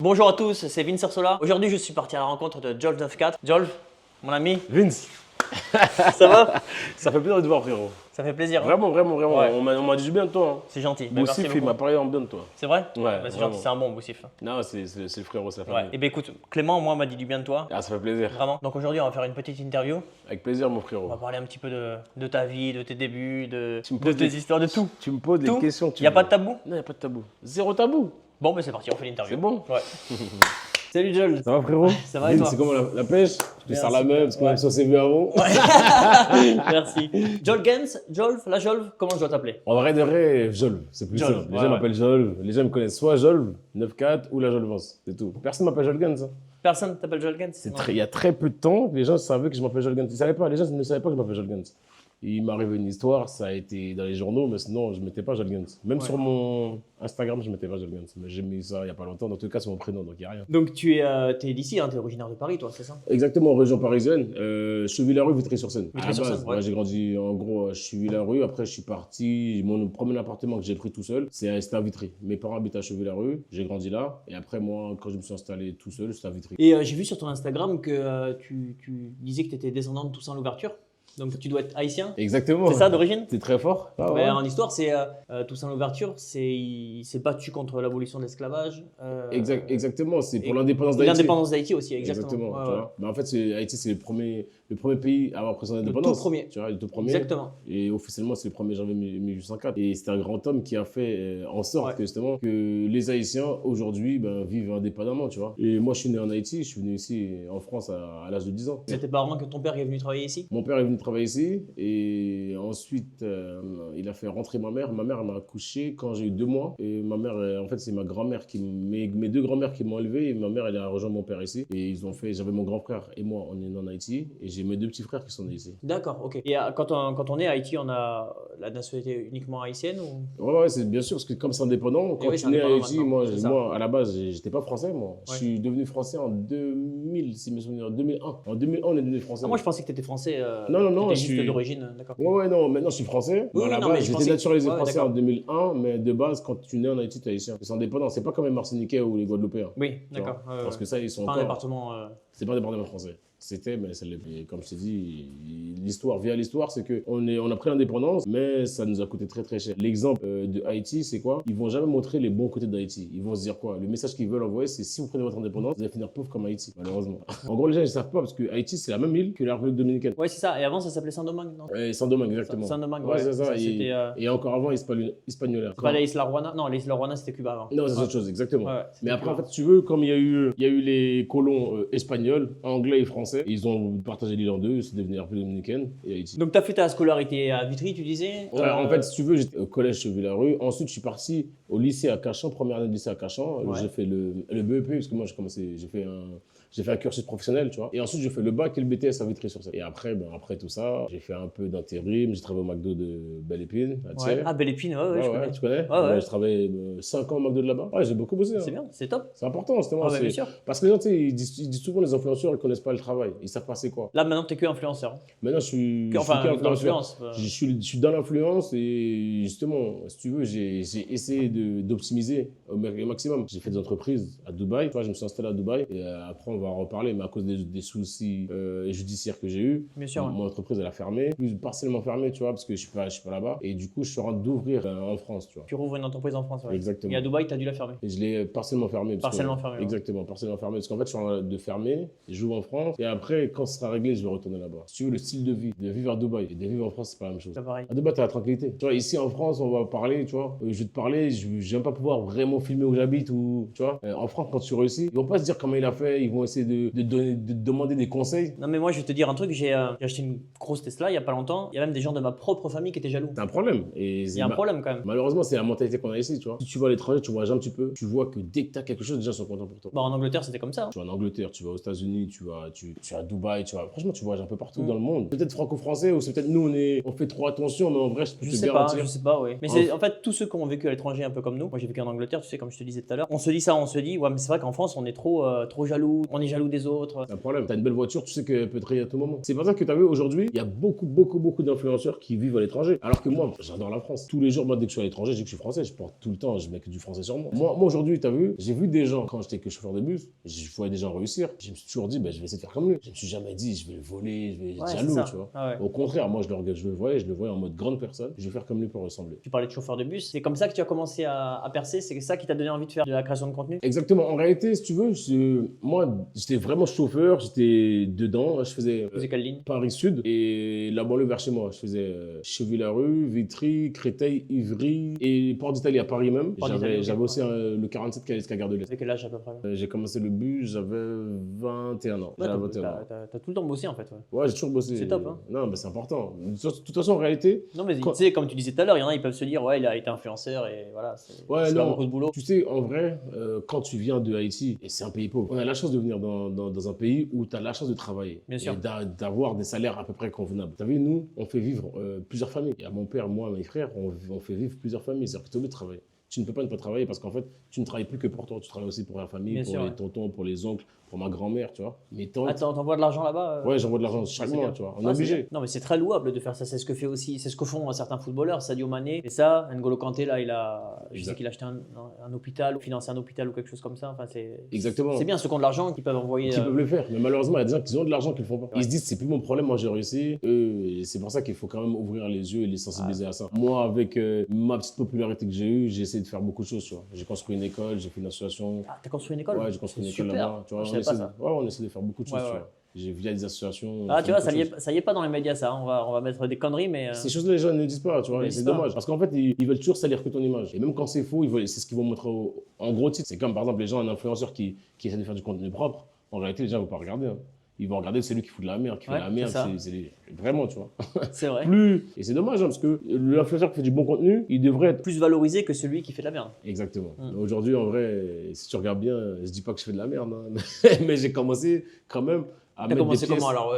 Bonjour à tous, c'est Vince Sola. Aujourd'hui, je suis parti à la rencontre de Jolf 94. Jolf, mon ami, Vince, ça va? ça fait plaisir de te voir, frérot. Ça fait plaisir. Hein. Vraiment, vraiment, vraiment. Ouais. On m'a dit du bien de toi. Hein. C'est gentil. Bah, merci Boussif, il beaucoup. m'a parlé en bien de toi. C'est vrai? Ouais, Bah, c'est vraiment. gentil, c'est un bon Boussif. Non, c'est le frérot, c'est la Ouais. famille. Et bien écoute, Clément, moi, m'a dit du bien de toi. Ah, ça fait plaisir. Vraiment. Donc aujourd'hui, on va faire une petite interview. Avec plaisir, mon On frérot. va parler un petit peu de ta vie, de tes débuts, de Tu me de poses tes des- histoires, de tout. Tu me poses Tout. les questions que tu Il n'y a veux. pas de tabou? Non, il n'y a pas de tabou. Zéro tabou. Bon, ben c'est parti, on fait l'interview. C'est bon. Ouais. Salut Jolf. Ça va, frérot? Ça va et Vince, toi? c'est comment la pêche? Je te Bien, sers la super. même, parce qu'on Ouais. a sur CV avant. Merci. Jolf, la Jolf, comment je dois t'appeler? En vrai de vrai, Jolv, c'est plus Jolv, simple. Les ouais, gens ouais. m'appellent Jolv. Les gens me connaissent soit Jolv, 94 ou la Jolvance. C'est tout. Personne ne m'appelle Jolgens. Hein. Personne t'appelle Jolgens? Il y a très peu de temps, les gens savaient que je m'appelle Jolgens. Ils savaient pas, les gens ne savaient pas que je m'appelle Jolgens. Il m'est arrivé une histoire, ça a été dans les journaux, mais sinon, je ne mettais pas Jolgens. Même Ouais. sur mon Instagram, je ne mettais pas Jolgens. Mais j'ai mis ça il n'y a pas longtemps. Dans tout cas, c'est mon prénom, donc il n'y a rien. Donc tu es d'ici, hein, tu es originaire de Paris, toi, c'est ça? Exactement, en région parisienne. Je suis Villarue, Vitry-sur-Seine. À la Vitry-sur-Seine, base, ouais. j'ai grandi, en gros, je suis Villarue. Après, je suis parti. Mon premier appartement que j'ai pris tout seul, c'était à Vitry. Mes parents habitent à Villarue, j'ai grandi là. Et après, moi, quand je me suis installé tout seul, c'était à Vitry. Et j'ai vu sur ton Instagram que tu disais que tu étais descendant de Toussaint Louverture. Donc tu dois être haïtien. Exactement. C'est ça d'origine? T'es très fort. Ah, Ouais, ouais. en histoire, c'est Toussaint Louverture, il s'est battu contre l'abolition de l'esclavage. Exactement, c'est et pour l'indépendance d'Haïti. L'indépendance d'Haïti aussi, exactement. Ouais, tu ouais. vois. Bah, en fait, Haïti, c'est le premier pays à avoir pris son indépendance. tout premier. Tu vois, le tout premier. Exactement. Et officiellement, c'est le 1er janvier 1804. Et c'est un grand homme qui a fait en sorte Ouais. que, justement, que les Haïtiens, aujourd'hui, ben, vivent indépendamment, tu vois. Et moi, je suis né en Haïti, je suis venu ici en France à l'âge de 10 ans. C'est tes parents que ton père est venu travailler ici? Mon père est venu travailler ici et ensuite il a fait rentrer ma mère. Ma mère m'a accouché quand j'ai eu 2 mois et ma mère, en fait, c'est ma grand-mère mes 2 grand-mères qui m'ont élevé et ma mère elle a rejoint mon père ici et j'avais mon grand frère et moi on est né en Haïti et j'ai mes 2 petits frères qui sont nés ici. D'accord, ok. Et quand on est à Haïti, on a la nationalité uniquement haïtienne ou... Ouais, c'est bien sûr parce que comme c'est indépendant, quand oui, tu c'est es né à indépendant Haïti, maintenant, c'est ça. moi à la base j'étais pas français moi. Je Ouais. suis devenu français en 2000 si mes souvenirs, 2001. En 2001 on est devenu français. Ah, moi je pensais que tu étais français. Non, t'étais je juste suis- d'origine, d'accord. Ouais, non, maintenant je suis français. Oui, Mais à la non, mais base, je j'étais pensais- naturalisé ouais, français d'accord. en 2001, mais de base, quand tu nais en Haïti, tu es haïtien. C'est indépendant, c'est pas comme les Martiniquais ou les Guadeloupéens. Oui, tu vois. d'accord. Parce que ça, ils sont pas un encore. département. C'est pas un département français. C'était, mais ça l'est. Et comme je t'ai dit, l'histoire, c'est qu'on a pris l'indépendance, mais ça nous a coûté très très cher. L'exemple de Haïti, c'est quoi? Ils vont jamais montrer les bons côtés d'Haïti. Ils vont se dire quoi? Le message qu'ils veulent envoyer, c'est si vous prenez votre indépendance, vous allez finir pauvre comme Haïti, malheureusement. En gros, les gens, ils savent pas parce que Haïti, c'est la même île que la République dominicaine. Ouais, c'est ça. Et avant, ça s'appelait Saint-Domingue, non? Saint-Domingue, exactement. Saint-Domingue, ouais. C'est ça. c'était. Et encore avant, Hispaniola. C'est pas les Isla Juana? Non, les Isla Juana, c'était Cuba avant. Non, c'est Ouais. autre chose, exactement. Ouais, Mais après, en fait, si tu veux, comme il y a eu les colons espagnols, anglais et français, ils ont partagé l'île en deux, c'est devenu la République dominicaine et Haïti. Donc, tu as fait ta scolarité à Vitry, tu disais? Ouais, en fait, si tu veux, j'étais au collège chez Villarue. Ensuite, je suis parti au lycée à Cachan, première année de lycée à Cachan. Ouais. J'ai fait le BEP, parce que moi, j'ai fait un cursus professionnel, tu vois. Et ensuite, j'ai fait le bac et le BTS à Vitry-sur-Seine. Et après, après tout ça, j'ai fait un peu d'intérim. J'ai travaillé au McDo de Belle-Épine, à Thiers. Ouais. Ah, Belle Épine, ouais, je connais. Tu connais? Ouais. J'ai travaillé 5 ans au McDo de là-bas. Ouais, j'ai beaucoup bossé. Hein. C'est bien, c'est top. C'est important, justement. Ah, ouais, bien sûr. Parce que les gens, tu sais, ils disent souvent les influenceurs, ils connaissent pas le travail. Ils savent pas c'est quoi. Là, maintenant, tu es que influenceur. Maintenant, je suis Enfin, qu'influenceur. l'influence. Je suis dans l'influence et justement, si tu veux, j'ai essayé d'optimiser au maximum. J'ai fait des entreprises à Dubaï. Tu vois, je me suis installé à Dubaï et après, on va en reparler, mais à cause des soucis judiciaires que j'ai eus, Bien sûr. mon entreprise, elle a fermé. Plus partiellement fermée, tu vois, parce que je suis pas là-bas. Et du coup, je suis en train d'ouvrir en France, tu vois. Tu rouvres une entreprise en France, ouais. Exactement. Et à Dubaï, tu as dû la fermer. Et je l'ai partiellement fermé. Partiellement fermé, ouais. Exactement, partiellement fermé. Parce qu'en fait, je suis en train de fermer, je joue en France. Et après, quand ce sera réglé, je vais retourner là-bas. Si tu veux, le style de vie, de vivre à Dubaï et de vivre en France, c'est pas la même chose. C'est pareil. À Dubaï, t'as la tranquillité. Tu vois, ici en France, on va parler, tu vois. Je vais te parler, je vais pas pouvoir vraiment filmer où j'habite ou, tu vois. En France, quand tu réussis, ils vont pas se dire comment il a fait, ils vont essayer de demander des conseils. Non, mais moi, je vais te dire un truc. J'ai acheté une grosse Tesla il y a pas longtemps. Il y a même des gens de ma propre famille qui étaient jaloux. C'est un problème. Il y a un problème quand même. Malheureusement, c'est la mentalité qu'on a ici, tu vois. Si tu vas à l'étranger, tu voyages un petit peu, tu vois que dès que tu as quelque chose, les gens sont contents pour toi. Bon, en Angleterre, c'était comme ça. Hein. Tu vas en Angleterre, tu vas aux États-Unis, tu vas tu vas à Dubaï, tu vois. Franchement, tu voyages un peu partout dans le monde. Peut-être franco-français ou c'est peut-être nous, on fait trop attention, mais en vrai, je peux te garantir. Je sais pas, oui. Mais c'est en fait tous ceux qui ont vécu à l'étranger un peu comme nous. Moi, j'ai vécu en Angleterre, tu sais, comme je te disais tout à l'heure. On se dit ça, on se dit, ouais, mais c'est vrai qu'en France, on est trop jaloux. On est jaloux des autres. C'est un problème. Tu as une belle voiture, tu sais qu'elle peut te rayer à tout moment. C'est pour ça que tu as vu aujourd'hui, il y a beaucoup d'influenceurs qui vivent à l'étranger. Alors que moi, j'adore la France. Tous les jours, moi, dès que je suis à l'étranger, je dis que je suis français. Je porte tout le temps, je mets que du français sur moi. Moi aujourd'hui, tu as vu, j'ai vu des gens, quand j'étais que chauffeur de bus, je voyais des gens réussir. Je me suis toujours dit, je vais essayer de faire comme lui. Je me suis jamais dit, je vais le voler, je vais être jaloux, tu vois. Ah ouais. Au contraire, moi, je le voyais en mode grande personne. Je vais faire comme lui pour ressembler. Tu parlais de chauffeur de bus. C'est comme ça que tu as commencé à percer. C'est ça qui t'a donné envie de faire de la création de contenu. Exactement. En réalité, si tu veux, moi, j'étais vraiment chauffeur. J'étais dedans. Je faisais quelle ligne? Paris Sud et la banlieue vers chez moi. Je faisais Cheville-la-Rue, Vitry, Créteil, Ivry et Port d'Italie à Paris même. J'avais aussi le 47 qui allait jusqu'à Gare de l'Est. Avec quel âge à peu près? J'ai commencé le bus, j'avais 21 ans. J'avais 21 ans. T'as tout le temps bossé en fait. Ouais, j'ai toujours bossé. C'est top, hein. Non, mais c'est important. De toute façon, en réalité. Non, mais tu sais, comme tu disais tout à l'heure, il y en a, ils peuvent se dire, ouais, il a été influenceur et voilà. C'est pas beaucoup de boulot. Tu sais, en vrai, quand tu viens de Haïti, et c'est un pays pauvre, on a la chance de venir dans un pays où tu as la chance de travailler. Bien sûr. Et d'avoir des salaires à peu près convenables. Tu as vu, nous, on fait vivre plusieurs familles. Et à mon père, moi, mes frères, on fait vivre plusieurs familles. C'est-à-dire que tu es obligé de travailler. Tu ne peux pas ne pas travailler parce qu'en fait, tu ne travailles plus que pour toi. Tu travailles aussi pour la famille, Bien pour sûr, les tontons, pour les oncles, pour ma grand-mère, tu vois. Mes tantes. Attends, t'envoies de l'argent là-bas? Ouais, j'envoie de l'argent chaque mois, tu vois. On est obligé. Non, mais c'est très louable de faire ça. C'est ce que fait aussi, c'est ce que font certains footballeurs. Sadio Mané, et ça. N'Golo Kanté, là, je sais qu'il a acheté un hôpital, ou financé un hôpital ou quelque chose comme ça. Enfin, exactement. C'est bien ceux qui ont de l'argent qui peuvent envoyer. Qui peuvent le faire. Mais malheureusement, il y a des gens qui ont de l'argent qui le font pas. Ils se disent, c'est plus mon problème, moi j'ai réussi. C'est pour ça qu'il faut quand même ouvrir les yeux et les sensibiliser à ça. Moi, avec ma petite popularité que j'ai eue, j'ai essayé de faire beaucoup de choses, tu vois. J'ai construit une école, j'ai fait une association. Ah, t'as construit une école? Ouais, j'ai construit une école là-bas. Tu vois, on essaie de faire beaucoup de choses, tu vois. J'ai via des associations. Ah, tu vois, ça y est pas dans les médias, ça. On va mettre des conneries, mais. Ces choses-là, les gens ne disent pas, tu vois. C'est dommage. Parce qu'en fait, ils veulent toujours salir que ton image. Et même quand c'est faux, c'est ce qu'ils vont montrer en gros titre. C'est comme par exemple les gens, un influenceur qui essaie de faire du contenu propre. En réalité, les gens ne vont pas regarder. Hein. Ils vont regarder celui qui fout de la merde, qui fait la merde. Vraiment, tu vois. C'est vrai. Et c'est dommage, hein, parce que l'influenceur qui fait du bon contenu, il devrait être plus valorisé que celui qui fait de la merde. Exactement. Aujourd'hui, en vrai, si tu regardes bien, je dis pas que je fais de la merde, hein, mais j'ai commencé quand même à mettre des pièces. Comment alors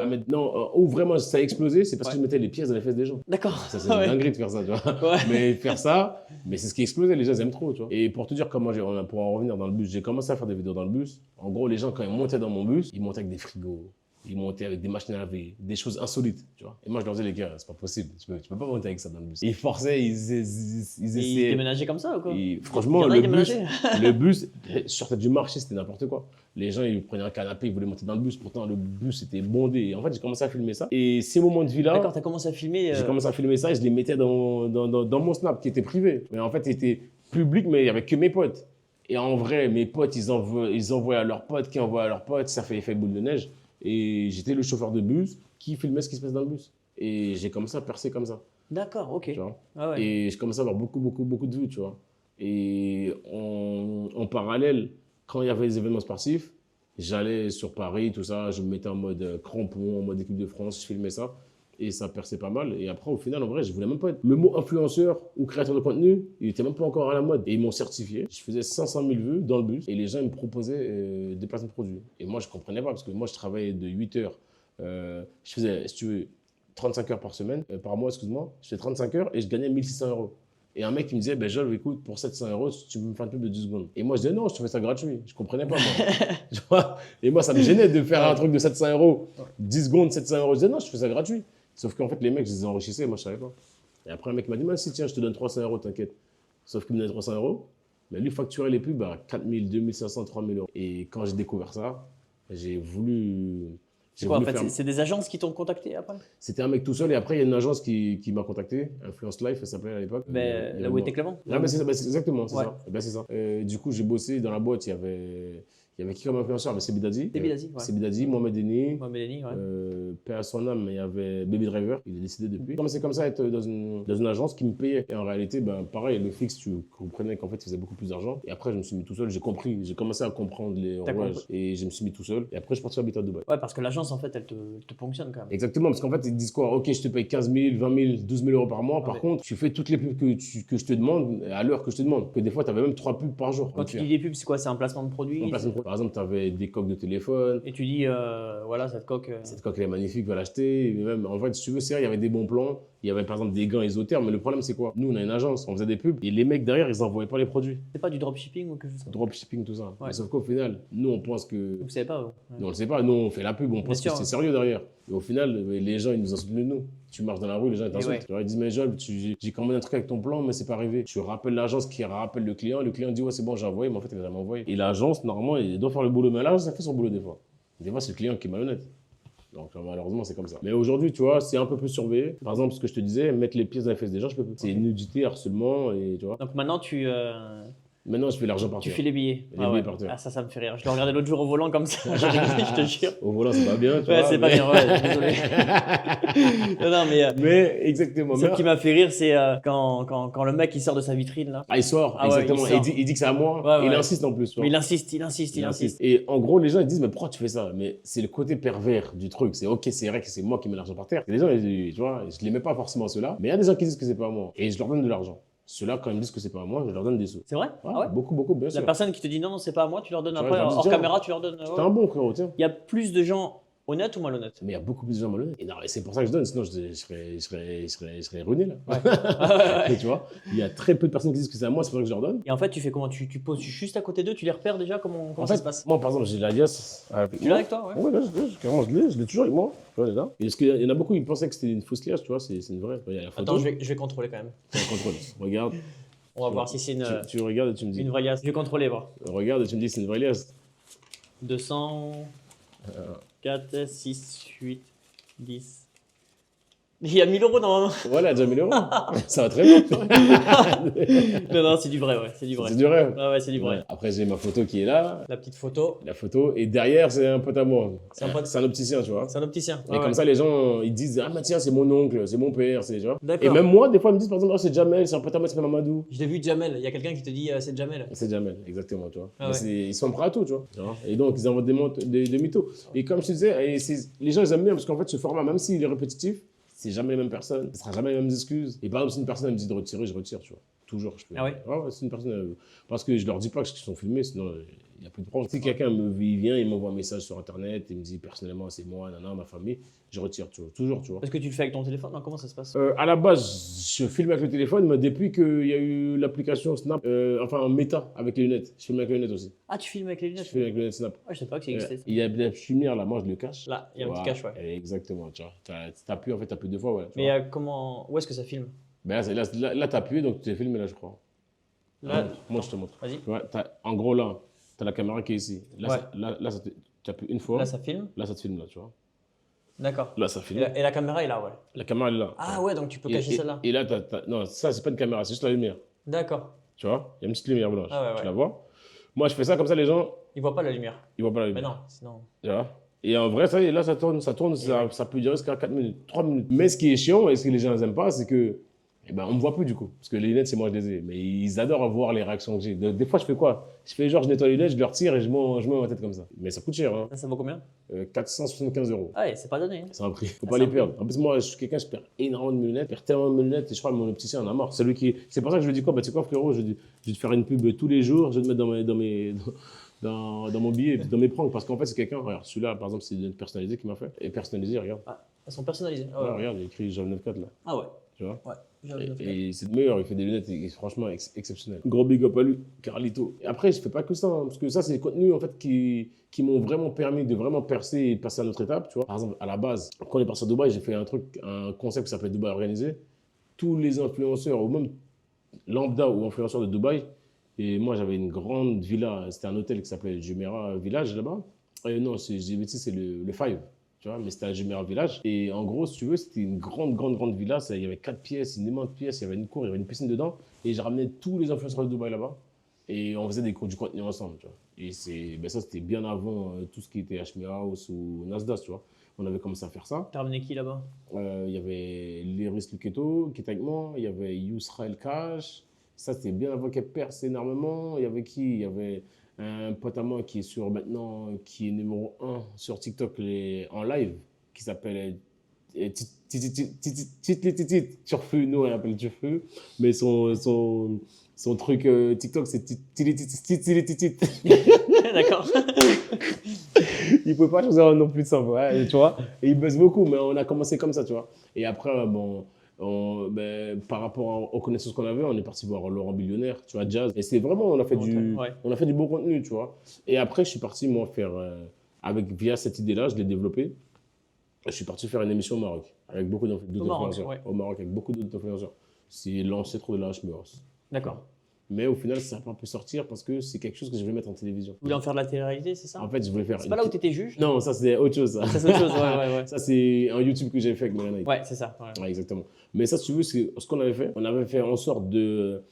où vraiment ça a explosé, c'est parce que je mettais les pièces dans les fesses des gens. D'accord. Ça, c'est une dinguerie de faire ça, tu vois. Mais faire ça, c'est ce qui explosait, les gens ils aiment trop, tu vois. Et pour te dire comment pour en revenir dans le bus, j'ai commencé à faire des vidéos dans le bus. En gros, les gens, quand ils montaient dans mon bus, ils montaient avec des frigos. Ils montaient avec des machines à laver, des choses insolites, tu vois. Et moi, je leur disais, les gars, c'est pas possible, tu peux pas monter avec ça dans le bus. Et ils forçaient, ils essayaient. Ils déménageaient comme ça ou quoi? Franchement, le bus, sortait du marché, c'était n'importe quoi. Les gens, ils prenaient un canapé, ils voulaient monter dans le bus, pourtant le bus était bondé. Et en fait, j'ai commencé à filmer ça. Et ces moments de vie-là. D'accord, t'as commencé à filmer. J'ai commencé à filmer ça et je les mettais dans mon Snap qui était privé. Mais en fait, il était public, mais il n'y avait que mes potes. Et en vrai, mes potes, ils envoyaient à leurs potes, qui envoyaient à leurs potes, ça fait effet boule de neige. Et j'étais le chauffeur de bus qui filmait ce qui se passe dans le bus. Et j'ai commencé à percer comme ça. D'accord, ok. Tu vois. Ah ouais. Et j'ai commencé à avoir beaucoup de vues, tu vois. Et en parallèle, quand il y avait des événements sportifs, j'allais sur Paris, tout ça, je me mettais en mode crampon, en mode équipe de France, je filmais ça. Et ça perçait pas mal. Et après, au final, en vrai, je voulais même pas être. Le mot influenceur ou créateur de contenu, il était même pas encore à la mode. Et ils m'ont certifié. Je faisais 500 000 vues dans le bus. Et les gens ils me proposaient des placements de produits. Et moi, je comprenais pas parce que moi, je travaillais de 8 heures. Je faisais, si tu veux, 35 heures par semaine, par mois, excuse-moi. Je faisais 35 heures et je gagnais 1600 euros. Et un mec qui me disait, Joel, écoute, pour 700 euros, tu peux me faire un truc de 10 secondes. Et moi, je disais, non, je te fais ça gratuit. Je comprenais pas, moi. Tu vois. Et moi, ça me gênait de faire un truc de 700 euros, 10 secondes, 700 euros. Je disais, non, je fais ça gratuit. Sauf qu'en fait, les mecs, je les enrichissaient, moi, je savais pas. Et après, un mec m'a dit, si, tiens, je te donne 300 euros, t'inquiète. Sauf qu'il me donnait 300 euros. Mais lui, facturait les pubs à 4 000, 2 500, 3 000 euros. Et quand j'ai découvert ça, j'ai voulu. C'est quoi, en fait, c'est des agences qui t'ont contacté après? C'était un mec tout seul et après il y a une agence qui m'a contacté, Influence Life, elle s'appelait à l'époque. Là où était Clément? Ah, c'est exactement, c'est ça. C'est ça. Du coup, j'ai bossé dans la boîte, il y avait qui comme influenceur? C'est Bidadi. C'est Bidadi, Mohamed Eni. Paix à son âme, il y avait Baby Driver, il est décédé depuis. Comme c'est comme ça être dans une agence qui me payait. Et en réalité, pareil, le fixe, tu comprenais qu'en fait, il faisait beaucoup plus d'argent. Et après, je me suis mis tout seul, j'ai commencé à comprendre les rouages et je me suis mis tout seul. Et après, je suis parti habiter à Dubaï. Ouais, parce que l'agence, en fait, elle te ponctionne quand même. Exactement, parce qu'en fait, ils disent quoi? Ok, je te paye 15 000, 20 000, 12 000 euros par mois. Par contre, tu fais toutes les pubs que je te demande à l'heure que je te demande. Que des fois, tu avais même 3 pubs par jour. Quand tu dis des pubs, c'est quoi? C'est un placement de produit? Par exemple, tu avais des coques de téléphone. Et tu dis, voilà, cette coque. Cette coque, elle est magnifique, va l'acheter. Mais même, en fait, si tu veux, c'est vrai, il y avait des bons plans. Il y avait par exemple des gants isothermes. Mais le problème, c'est quoi? Nous, on a une agence, on faisait des pubs. Et les mecs derrière, ils n'envoyaient pas les produits. C'est pas du dropshipping ou quelque chose comme ça? Dropshipping, tout ça. Ouais. Mais sauf qu'au final, nous, on pense que. Vous savez pas, vous? Nous, on le sait pas. Nous, on fait la pub, on pense que sûr, c'est ouais. sérieux derrière. Et au final, les gens, ils nous insultent de nous. Tu marches dans la rue, les gens ils t'insultent. ouais. Tu vois, ils disent, mais Joël, j'ai commandé un truc avec ton plan, mais c'est pas arrivé. Tu rappelles l'agence qui rappelle le client dit, ouais, c'est bon, j'ai envoyé, mais en fait, il a jamais envoyé. Et l'agence, normalement, il doit faire le boulot, mais l'agence, ça fait son boulot des fois. Des fois, c'est le client qui est malhonnête. Donc malheureusement, c'est comme ça. Mais aujourd'hui, tu vois, c'est un peu plus surveillé. Par exemple, ce que je te disais, mettre les pièces dans les fesses des gens, je peux plus. C'est nudité, harcèlement, et tu vois. Donc maintenant, tu Maintenant, je fais l'argent partir. fais les billets. Les billets par terre. Ah, ça me fait rire. Je le regardais l'autre jour au volant comme ça. J'ai rigolé, je te jure. Au volant, c'est pas bien, tu Ouais, vois. c'est pas bien, ouais, désolé. Non, mais Mais exactement. ce qui m'a fait rire, c'est quand le mec il sort de sa vitrine là. Ah, il sort, Ah ouais, exactement. il sort. Il dit que c'est à moi. Ouais, Il ouais. insiste en plus. Tu vois. Mais il insiste. Et en gros, les gens ils disent, mais pourquoi tu fais ça? Mais c'est le côté pervers du truc. C'est ok, c'est vrai que c'est moi qui mets l'argent par terre. Et les gens, tu vois, je les mets pas forcément ceux-là. Mais il y a des gens qui disent que c'est pas à moi. Et je leur donne de l'argent. Ceux-là, quand ils me disent que c'est pas à moi, je leur donne des sous. C'est vrai? Ouais, Ah ouais? beaucoup, bien La sûr. personne qui te dit non, c'est pas à moi, tu leur donnes Tu vois, après, je leur dis, hors tiens, caméra, tu leur donnes. T'es un bon frérot, tiens. Il y a plus de gens honnêtes ou malhonnêtes? Mais il y a beaucoup plus de gens malhonnêtes. Et non, et c'est pour ça que je donne, sinon je serais ruiné là. Ouais. Et tu vois, il y a très peu de personnes qui disent que c'est à moi, c'est pour ça que je leur donne. Et en fait, tu fais comment? Tu poses juste à côté d'eux, tu les repères déjà? Comment En ça fait, se passe? moi par exemple, j'ai l'alias. Tu l'as avec toi? Ouais. Ouais, là, carrément, je l'ai toujours avec moi. Tu vois, elle est là. Et parce qu'il y en a beaucoup, ils pensaient que c'était une fausse liasse, tu vois, c'est une vraie. Il y a la photo. Attends, je vais contrôler quand même. C'est un contrôle. Regarde. On va voir si c'est Tu regardes et tu me dis. une vraie liasse. Je vais contrôler, voir. Regarde et tu me dis que c'est une vraie liasse. 200, 4, 6, 8, 10. Il y a 1000 € dans ma main. Voilà, déjà 1000 euros. Ça va très bien. Non, c'est du vrai, ouais. C'est du vrai. C'est du rêve. Ouais, c'est du vrai. Ouais. Après, j'ai ma photo qui est là. La petite photo. La photo. Et derrière, c'est un pote à moi. C'est un pote. C'est un opticien, tu vois. C'est un opticien. Et comme ça, les gens, ils disent, ah, mais tiens, c'est mon oncle, c'est mon père, tu vois. D'accord. Et même moi, des fois, ils me disent, par exemple, oh, c'est Jamel, c'est un pote à moi, c'est Mamadou. Je l'ai vu Jamel. Il y a quelqu'un qui te dit c'est Jamel. C'est Jamel, exactement, tu vois. Ah Mais ouais. ils sont prêts à tout, tu vois. Et donc, ils envoient des mythos. Et comme je te disais, les gens, ils aiment bien parce qu'en fait, ce format, même s'il est répétitif, c'est jamais les mêmes personnes, ce sera jamais les mêmes excuses. Et par exemple, si une personne elle me dit de retirer, je retire, tu vois. Toujours, je peux. Ah ouais? Ouais, c'est une personne. Parce que je leur dis pas qu'ils sont filmés, sinon il n'y a plus de problème. Si quelqu'un il vient, il m'envoie un message sur internet, il me dit personnellement, c'est moi, nana, ma famille, je retire, toujours, tu vois. Est-ce que tu le fais avec ton téléphone? Non, comment ça se passe? À la base, je filme avec le téléphone, mais depuis qu'il y a eu l'application Snap, enfin en méta avec les lunettes, je filme avec les lunettes aussi. Ah, tu filmes avec les Je lunettes? filme avec les lunettes Snap. Ah, je sais pas que ça existait. ça. Il y a la lumière là, moi je le cache. Là, il y a un petit Voilà. cache, ouais. Exactement, tu vois. T'appuies en fait, t'appuies deux fois, ouais. tu Mais vois. comment. Où est-ce que ça filme? Ben là t'as appuyé, donc tu t'es filmé là, je crois. Là. Moi je te montre. Vas-y. Ouais, en gros là, t'as la caméra qui est ici. Là, Ouais. tu appuies une fois. Là, ça filme. Là, ça te filme là, tu vois. D'accord. Là, ça Et filme. la caméra est là, ouais. La caméra elle est là. Ah ouais, donc tu peux cacher celle-là. Et là, non, ça c'est pas une caméra, c'est juste la lumière. D'accord. Tu vois, il y a une petite lumière blanche. Ah ouais, Tu ouais. la vois. Moi, je fais ça comme ça, les gens, Il voit pas la lumière. ils voient pas la Mais lumière. non, sinon. Tu vois. Et en vrai, ça y est, là, ça tourne, ça peut durer jusqu'à 4 minutes, 3 minutes. Mais ce qui est chiant et ce que les gens n'aiment pas, c'est que, eh ben, on me voit plus du coup. Parce que les lunettes, c'est moi, je les ai. Mais ils adorent voir les réactions que j'ai. Des fois, je fais quoi? Je fais genre, je nettoie les lunettes, je leur tire et je mets ma tête comme ça. Mais ça coûte cher, hein. Ça vaut combien? 475 €. Ah ouais, c'est pas donné. Hein. C'est un prix. Faut Ah, pas c'est les un perdre. En plus, moi, je suis quelqu'un, je perds énormément de mes lunettes. Je perds tellement de mes lunettes et je crois que mon opticien en a marre. C'est pour ça que je lui dis quoi? Bah, tu sais quoi, frérot, je vais te faire une pub tous les jours. Je vais te mettre dans mon billet, dans mes pranks. Parce qu'en fait, c'est quelqu'un. Regarde, celui-là, par exemple, c'est une personnalisée qui m'a fait. Et personnalisé, regarde. Ah, elles sont personnalisées. Ah Ouais, ouais. regarde, il y a écrit Jean 94 là. Ah ouais. Tu vois? Ouais. J'avais noté. Et c'est le meilleur, il fait des lunettes franchement exceptionnelles. Gros big up à lui, Carlito. Et après, je fais pas que ça, hein, parce que ça, c'est des contenus en fait, qui m'ont vraiment permis de vraiment percer et de passer à notre étape. Tu vois. Par exemple, à la base, quand on est parti à Dubaï, j'ai fait un concept qui s'appelle Dubaï Organisé. Tous les influenceurs, ou même lambda ou influenceurs de Dubaï, et moi j'avais une grande villa, c'était un hôtel qui s'appelait Jumeirah Village là-bas. Non, c'est le Five. Tu vois, mais c'était à Jumeirah Village. Et en gros, si tu veux, c'était une grande villa. Il y avait 4 pièces, une immense pièce, il y avait une cour, il y avait une piscine dedans. Et j'ai ramené tous les influenceurs de Dubaï là-bas. Et on faisait du contenu ensemble, tu vois. Et ça, c'était bien avant tout ce qui était HM House ou Nasdaq, tu vois. On avait commencé à faire ça. T'as ramené qui là-bas? Il y avait Léris Luketo qui était avec moi. Il y avait Yousra El Cash. Ça, c'était bien avant qu'elle perce énormément. Il y avait qui? Il y avait un pote à moi qui est qui est numéro 1 sur TikTok en live, qui s'appelle Turfu, nous on l'appelle Turfu, mais son truc TikTok c'est Tili. D'accord. Il ne pouvait pas choisir un nom plus simple, ouais, tu vois. Et il buzz beaucoup, mais on a commencé comme ça, tu vois. Et après, bon, par rapport aux connaissances qu'on avait, on est parti voir Laurent Billionnaire, tu vois, Jazz. Et c'est vraiment, Ouais. on a fait du bon contenu, tu vois. Et après, je suis parti, moi, faire, via cette idée-là, je l'ai développée. Je suis parti faire une émission au Maroc, avec beaucoup d'autres influenceurs. Ouais. Au Maroc, avec beaucoup d'autres influenceurs. C'est l'ancêtre de la HMOS. D'accord. Mais au final, ça n'a pas pu sortir parce que c'est quelque chose que je voulais mettre en télévision. Vous voulez en faire de la télé-réalité, c'est ça? En fait, je voulais faire. C'est pas là où tu étais juge? Non, ça c'est autre chose. Ça, Ça, c'est autre chose, ouais. ça c'est un YouTube que j'ai fait avec Mélanie. Ouais, c'est ça. Ouais. Ouais, exactement. Mais ça, si tu veux, c'est ce qu'on avait fait. On avait fait en sorte de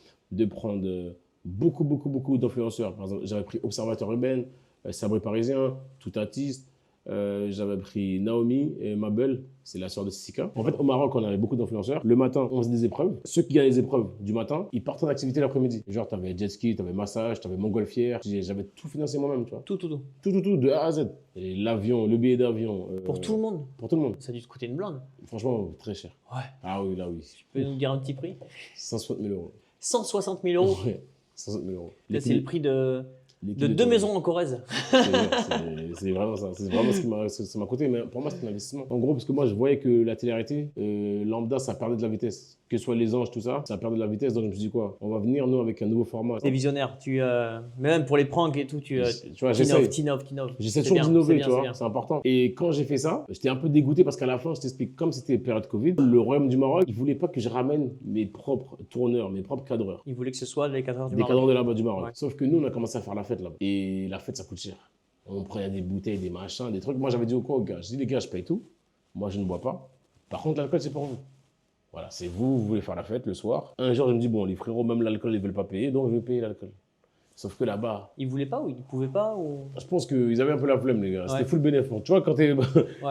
prendre beaucoup d'influenceurs. Par exemple, j'avais pris Observateur Urbain, Sabri Parisien, Tout Artiste. J'avais pris Naomi et Mabel, c'est la sœur de Sissika. En fait, au Maroc, on avait beaucoup d'influenceurs. Le matin, on faisait des épreuves. Ceux qui gagnent les épreuves du matin, ils partent en activité l'après-midi. Genre, tu avais jet ski, tu avais massage, tu avais montgolfière. J'avais tout financé moi-même, tu vois. Tout. Tout, de A à Z. Et l'avion, le billet d'avion. Pour tout le monde? Pour tout le monde. Ça a dû te coûter une blinde. Franchement, très cher. Ouais. Ah oui, là oui. Tu peux nous dire un petit prix? 160 000 euros. 160 000 euros. Ouais, 160 000 euros. C'est le prix de deux tournée. maisons en Corrèze. C'est vraiment ça. C'est vraiment ce que ça m'a coûté. Mais pour moi, c'est un investissement. En gros, parce que moi, je voyais que la télé-réalité, lambda, ça perdait de la vitesse. Que ce soit les anges, tout ça, ça perdait de la vitesse. Donc, je me suis dit quoi? On va venir, nous, avec un nouveau format. T'es visionnaire. Mais même pour les pranks et tout, tu vois, j'essaie. t'innoves. J'essaie C'est toujours bien, d'innover, c'est tu vois. bien. C'est important. Et quand j'ai fait ça, j'étais un peu dégoûté parce qu'à la fin, je t'explique, comme c'était période Covid, le Royaume du Maroc, il voulait pas que je ramène mes propres tourneurs, mes propres cadreurs. Il voulait que ce soit les cadreurs du Des Maroc. cadres de là-bas du Maroc. Ouais. Sauf que nous, on a commencé à faire la fête là-bas. Et la fête, ça coûte cher. On prenait des bouteilles, des machins, des trucs. Moi, j'avais dit au quoi aux gars? Je dis, les gars, je paye tout. Moi, je ne bois pas. Par contre, l'alcool, c'est pour vous. Voilà, c'est vous, vous voulez faire la fête le soir. Un jour, je me dis, bon, les frérots, même l'alcool, ils veulent pas payer, donc je vais payer l'alcool. Sauf que là-bas, Ils voulaient pas ou ils pouvaient pas ou... je pense qu'ils avaient un peu la flemme, les gars. C'était Ouais. full bénéf. Tu vois, quand t'es. Ouais.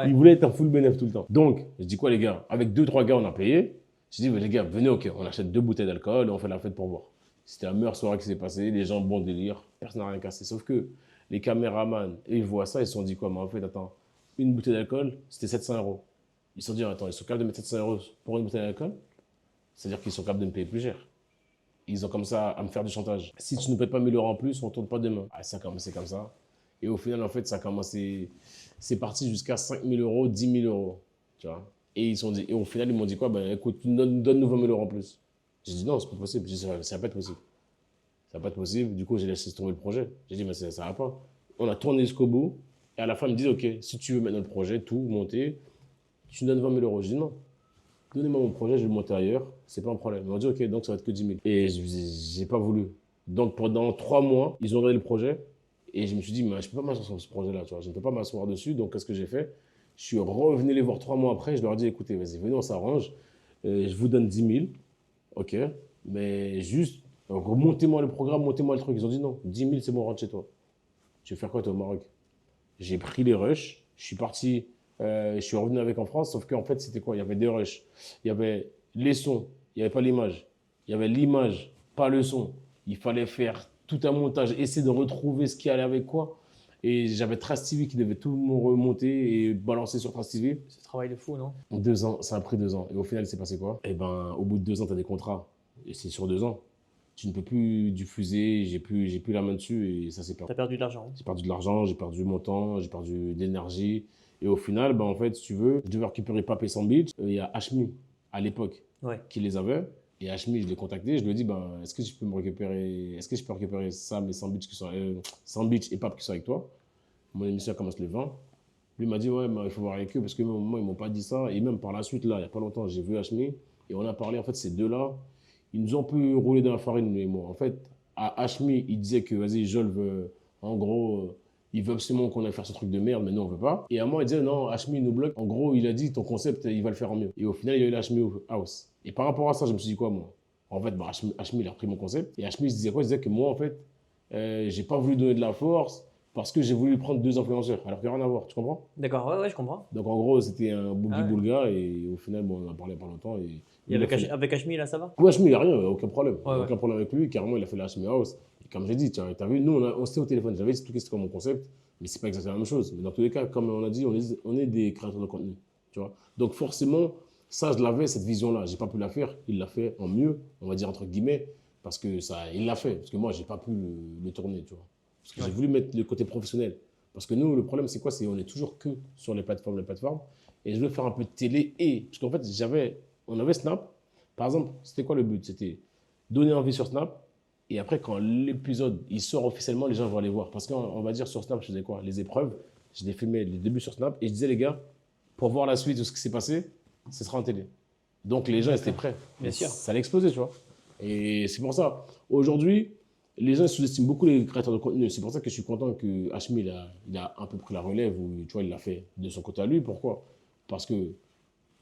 Ils voulaient être en full bénéf tout le temps. Donc, je dis quoi, les gars? Avec 2-3 gars, on a payé. Je dis, les gars, venez, ok, on achète 2 bouteilles d'alcool et on fait la fête pour voir. C'était la meilleure soirée qui s'est passée. Les gens, bon délire. Personne n'a rien cassé. Sauf que les caméramans, ils voient ça, ils se sont dit quoi? Mais en fait, attends, une bouteille d'alcool, c'était 700 euros. Ils se sont dit, attends, ils sont capables de mettre 700 euros pour une bouteille d'alcool? C'est-à-dire qu'ils sont capables de me payer plus cher. Ils ont comme ça à me faire du chantage. Si tu ne payes pas 1000 euros en plus, on ne tourne pas demain. Ah, ça a commencé comme ça. Et au final, en fait, ça a commencé. C'est parti jusqu'à 5 000 euros, 10 000 euros. Tu vois. Et, et au final, ils m'ont dit quoi? Ben écoute, donne-nous 20 000 euros en plus. J'ai dit non, c'est pas possible. J'ai dit, ça va pas être possible. Ça va pas être possible. Du coup, j'ai laissé tomber le projet. J'ai dit, mais ça va pas. On a tourné jusqu'au bout. Et à la fin, ils me disent, ok, si tu veux maintenant le projet, tout monter, tu nous donnes 20 000 euros. Je dis non. Donnez-moi mon projet, je vais le monter ailleurs, c'est pas un problème. Ils m'ont dit, ok, donc ça va être que 10 000. Et j'ai pas voulu. Donc pendant 3 mois, ils ont regardé le projet et je me suis dit, mais je peux pas m'asseoir sur ce projet-là, tu vois, je ne peux pas m'asseoir dessus. Donc qu'est-ce que j'ai fait? Je suis revenu les voir 3 mois après, je leur ai dit, écoutez, vas-y, venez, on s'arrange, je vous donne 10 000, ok, mais juste remontez-moi le programme, montez-moi le truc. Ils ont dit non, 10 000, c'est bon, rentre chez toi. Tu veux faire quoi, toi, au Maroc? J'ai pris les rushs, je suis parti. Je suis revenu avec en France, sauf qu'en fait, c'était quoi? Il y avait 2 rushs. Il y avait les sons, il n'y avait pas l'image. Il y avait l'image, pas le son. Il fallait faire tout un montage, essayer de retrouver ce qui allait avec quoi. Et j'avais Trace TV qui devait tout me remonter et balancer sur Trace TV. C'est un travail de fou, non? 2 ans, ça a pris 2 ans. Et au final, il s'est passé quoi? Eh ben, au bout de 2 ans, tu as des contrats. Et c'est sur 2 ans. Tu ne peux plus diffuser, j'ai plus la main dessus et ça s'est perdu. T'as perdu de l'argent. J'ai perdu de l'argent, j'ai perdu mon temps, j'ai perdu de l'énergie. Et au final, ben, en fait, si tu veux, je devais récupérer Pape et Sandwich. Il y a Hashmi, à l'époque, qui les avait. Et Hashmi, je l'ai contacté, je lui ai dit, ben, est-ce que je peux récupérer Sam et Sandwich Sandwich et Pape qui sont avec toi? Mon émission commence le 20. Lui m'a dit, ouais, ben, il faut voir avec eux parce que même au moment, ils m'ont pas dit ça. Et même par la suite, là, il n'y a pas longtemps, j'ai vu Hashmi et on a parlé, en fait, ces deux-là, ils nous ont un peu roulé dans la farine, lui et moi. En fait, à Hashmi, il disait que, vas-y, Joel veut, en gros, il veut absolument qu'on aille faire ce truc de merde, mais nous, on veut pas. Et à moi, il disait, non, Hashmi nous bloque. En gros, il a dit, ton concept, il va le faire en mieux. Et au final, il y a eu l'Hashmi House. Et par rapport à ça, je me suis dit quoi, moi? En fait, bah, Hashmi, il a repris mon concept. Et Hashmi, il se disait quoi? Il disait que moi, en fait, j'ai pas voulu donner de la force parce que j'ai voulu prendre 2 influenceurs. Alors qu'il n'y a rien à voir, tu comprends? D'accord, ouais, je comprends. Donc, en gros, c'était un boogie-boulga. ouais. Et au final, bon, on a parlé pas longtemps. Et avec Hashmi, là, ça va? Oui, Hashmi, il n'y a rien, aucun problème. Ouais. Aucun problème avec lui. Carrément, il a fait la Hashmi House. Et comme j'ai dit, tu as vu, nous, on s'était au téléphone. J'avais expliqué c'était quoi mon concept, mais c'est pas exactement la même chose. Mais dans tous les cas, comme on a dit, on est des créateurs de contenu. Tu vois. Donc, forcément, ça, je l'avais, cette vision-là. Je n'ai pas pu la faire. Il l'a fait en mieux, on va dire entre guillemets, parce que ça, il l'a fait. Parce que moi, je n'ai pas pu le tourner. Tu vois. Parce que j'ai voulu mettre le côté professionnel. Parce que nous, le problème, c'est quoi? C'est qu'on est toujours que sur les plateformes. Et je voulais faire un peu de télé parce qu'en fait, on avait Snap. Par exemple, c'était quoi le but? C'était donner envie sur Snap. Et après, quand l'épisode il sort officiellement, les gens vont aller voir. Parce qu'on va dire sur Snap, je faisais quoi? Les épreuves. Je les filmais les débuts sur Snap. Et je disais, les gars, pour voir la suite de ce qui s'est passé, ce sera en télé. Donc les gens étaient prêts. Bien sûr. Ça allait exploser, tu vois. Et c'est pour ça. Aujourd'hui, les gens sous-estiment beaucoup les créateurs de contenu. C'est pour ça que je suis content que Hashmi, il a un peu pris la relève, ou tu vois, il l'a fait de son côté à lui. Pourquoi? Parce que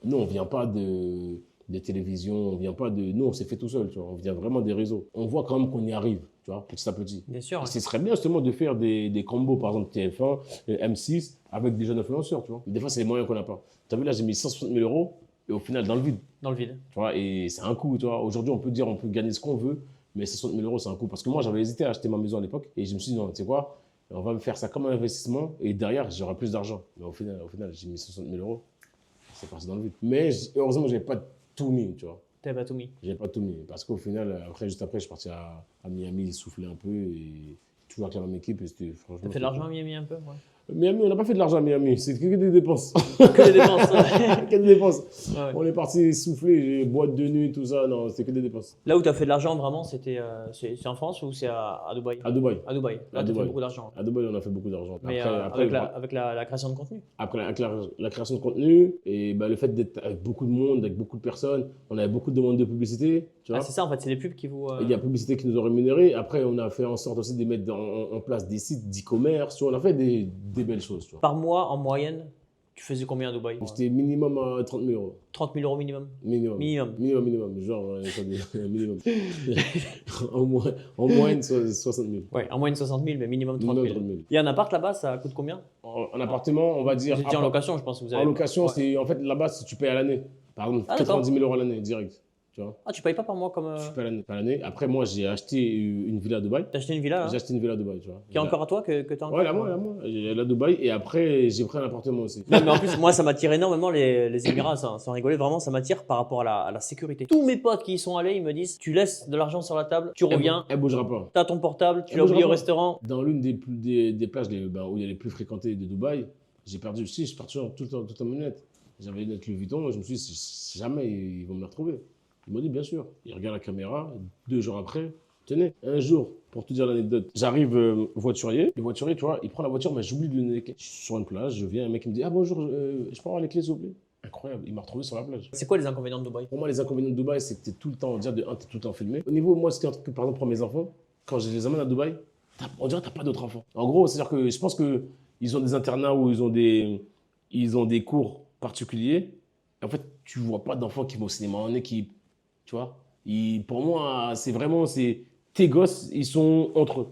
nous, on ne vient pas des télévisions, on vient pas de. Nous, on s'est fait tout seul, tu vois. On vient vraiment des réseaux. On voit quand même qu'on y arrive, tu vois, petit à petit. Bien sûr. Et ce serait bien justement de faire des combos, par exemple TF1, M6, avec des jeunes influenceurs, tu vois. Des fois, c'est les moyens qu'on n'a pas. Tu as vu, là, j'ai mis 160 000 euros, et au final, dans le vide. Dans le vide. Tu vois, et c'est un coût, tu vois. Aujourd'hui, on peut dire, on peut gagner ce qu'on veut, mais 60 000 euros, c'est un coût. Parce que moi, j'avais hésité à acheter ma maison à l'époque, et je me suis dit, non, tu sais quoi, on va me faire ça comme un investissement, et derrière, j'aurai plus d'argent. Mais au final, j'ai mis 60 000 euros, c'est parti dans le vide. Mais heureusement, je n'avais pas tout mis, tu vois. Tu n'avais pas tout mis. J'ai pas tout mis. Parce qu'au final, juste après, je suis parti à Miami souffler un peu, et toujours avec la même équipe, et c'était franchement. Tu as fait de l'argent à Miami un peu? Ouais. Miami, on n'a pas fait de l'argent à Miami, c'est que des dépenses. Que des dépenses. Ouais. Que des dépenses. Ouais. On est parti souffler, boîte de nuit, tout ça, non, c'était que des dépenses. Là où tu as fait de l'argent vraiment, c'est en France ou c'est à Dubaï? À Dubaï. À Dubaï. Là, tu as fait beaucoup d'argent. À Dubaï, on a fait beaucoup d'argent. Mais Après, avec la création de contenu. Après la création de contenu et bah, le fait d'être avec beaucoup de monde, avec beaucoup de personnes, on avait beaucoup de demandes de publicité. Tu vois. Ah, c'est ça, en fait, c'est les pubs qui vous. Il y a la publicité qui nous ont rémunérés. Après, on a fait en sorte aussi de mettre en place des sites d'e-commerce. Tu vois. On a fait des belles choses. Tu vois. Par mois, en moyenne, tu faisais combien à Dubaï? C'était minimum à 30 000 euros. 30 000 euros minimum? Minimum. Genre, minimum. en moyenne, 60 000. Ouais, en moyenne 60 000, mais minimum 30 000. Et un appart là-bas, ça coûte combien? Un appartement, on va dire. Vous étiez en location, je pense que vous avez. En location, Ouais. c'est en fait là-bas, si tu payes à l'année. Par exemple, 90 000 euros à l'année, direct. Tu vois. Ah, tu payes pas par mois comme. Je paye à l'année. Après, moi, j'ai acheté une villa à Dubaï. T'as acheté une villa là? J'ai acheté une villa à Dubaï, tu vois. Qui est encore à toi que t'as encore? Ouais, la moi. J'ai la Dubaï et après, j'ai pris un appartement aussi. Non, mais en plus, moi, ça m'attire énormément les Émirats, sans rigoler. Vraiment, ça m'attire par rapport à la sécurité. Tous mes potes qui y sont allés, ils me disent tu laisses de l'argent sur la table, tu reviens, Elle bougera pas. t'as ton portable, tu Elle l'as oublié bougera au pas. restaurant. Dans l'une des plages où il y a les plus fréquentées de Dubaï, j'ai perdu aussi, je pars toujours tout le temps mes lunettes. J'avais une Louis Vuitton et je me suis dit, jamais ils vont me les retrouver. Ils m'ont dit, bien sûr. Ils regardent la caméra, 2 jours après, tenez, un jour, pour te dire l'anecdote, j'arrive voiturier. Le voiturier, tu vois, il prend la voiture, mais j'oublie de lui donner les clés. Je suis sur une plage, je viens, un mec qui me dit, ah bonjour, je peux avoir les clés s'il vous plaît? Incroyable, il m'a retrouvé sur la plage. C'est quoi les inconvénients de Dubaï? Pour moi, les inconvénients de Dubaï, c'est que tu es tout le temps, déjà de 1, tu es tout le temps filmé. Au niveau, moi, c'était un truc que, par exemple, pour mes enfants, quand je les emmène à Dubaï, on dirait que tu n'as pas d'autres enfants. En gros, c'est-à-dire que je pense qu'ils ont des internats où ils ont des cours particuliers. En fait, tu vois pas d'enfants qui vont au cinéma en équipe, tu vois. Pour moi, c'est tes gosses, ils sont entre eux.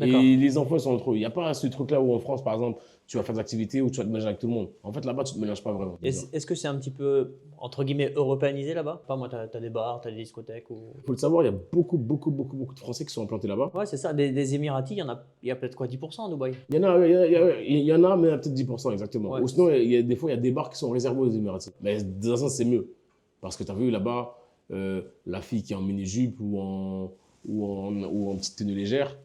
Et les enfants, ils sont entre eux. Il n'y a pas ce truc-là où en France, par exemple, tu vas faire des activités où tu vas te mélanger avec tout le monde. En fait, là-bas, tu ne te mélanges pas vraiment. Est-ce que c'est un petit peu, entre guillemets, européanisé là-bas? Pas moi, t'as des bars, t'as des discothèques ou... Il faut le savoir, il y a beaucoup de Français qui sont implantés là-bas. Ouais, c'est ça. Des Émiratis, il y a peut-être quoi, 10% à Dubaï? Il y en a, mais il y a peut-être 10%, exactement. Ouais. Ou sinon, des fois, il y a des bars qui sont réservés aux Émiratis. Mais dans un sens, c'est mieux. Parce que tu as vu là-bas, la fille qui est en mini-jupe ou en petite tenue légère,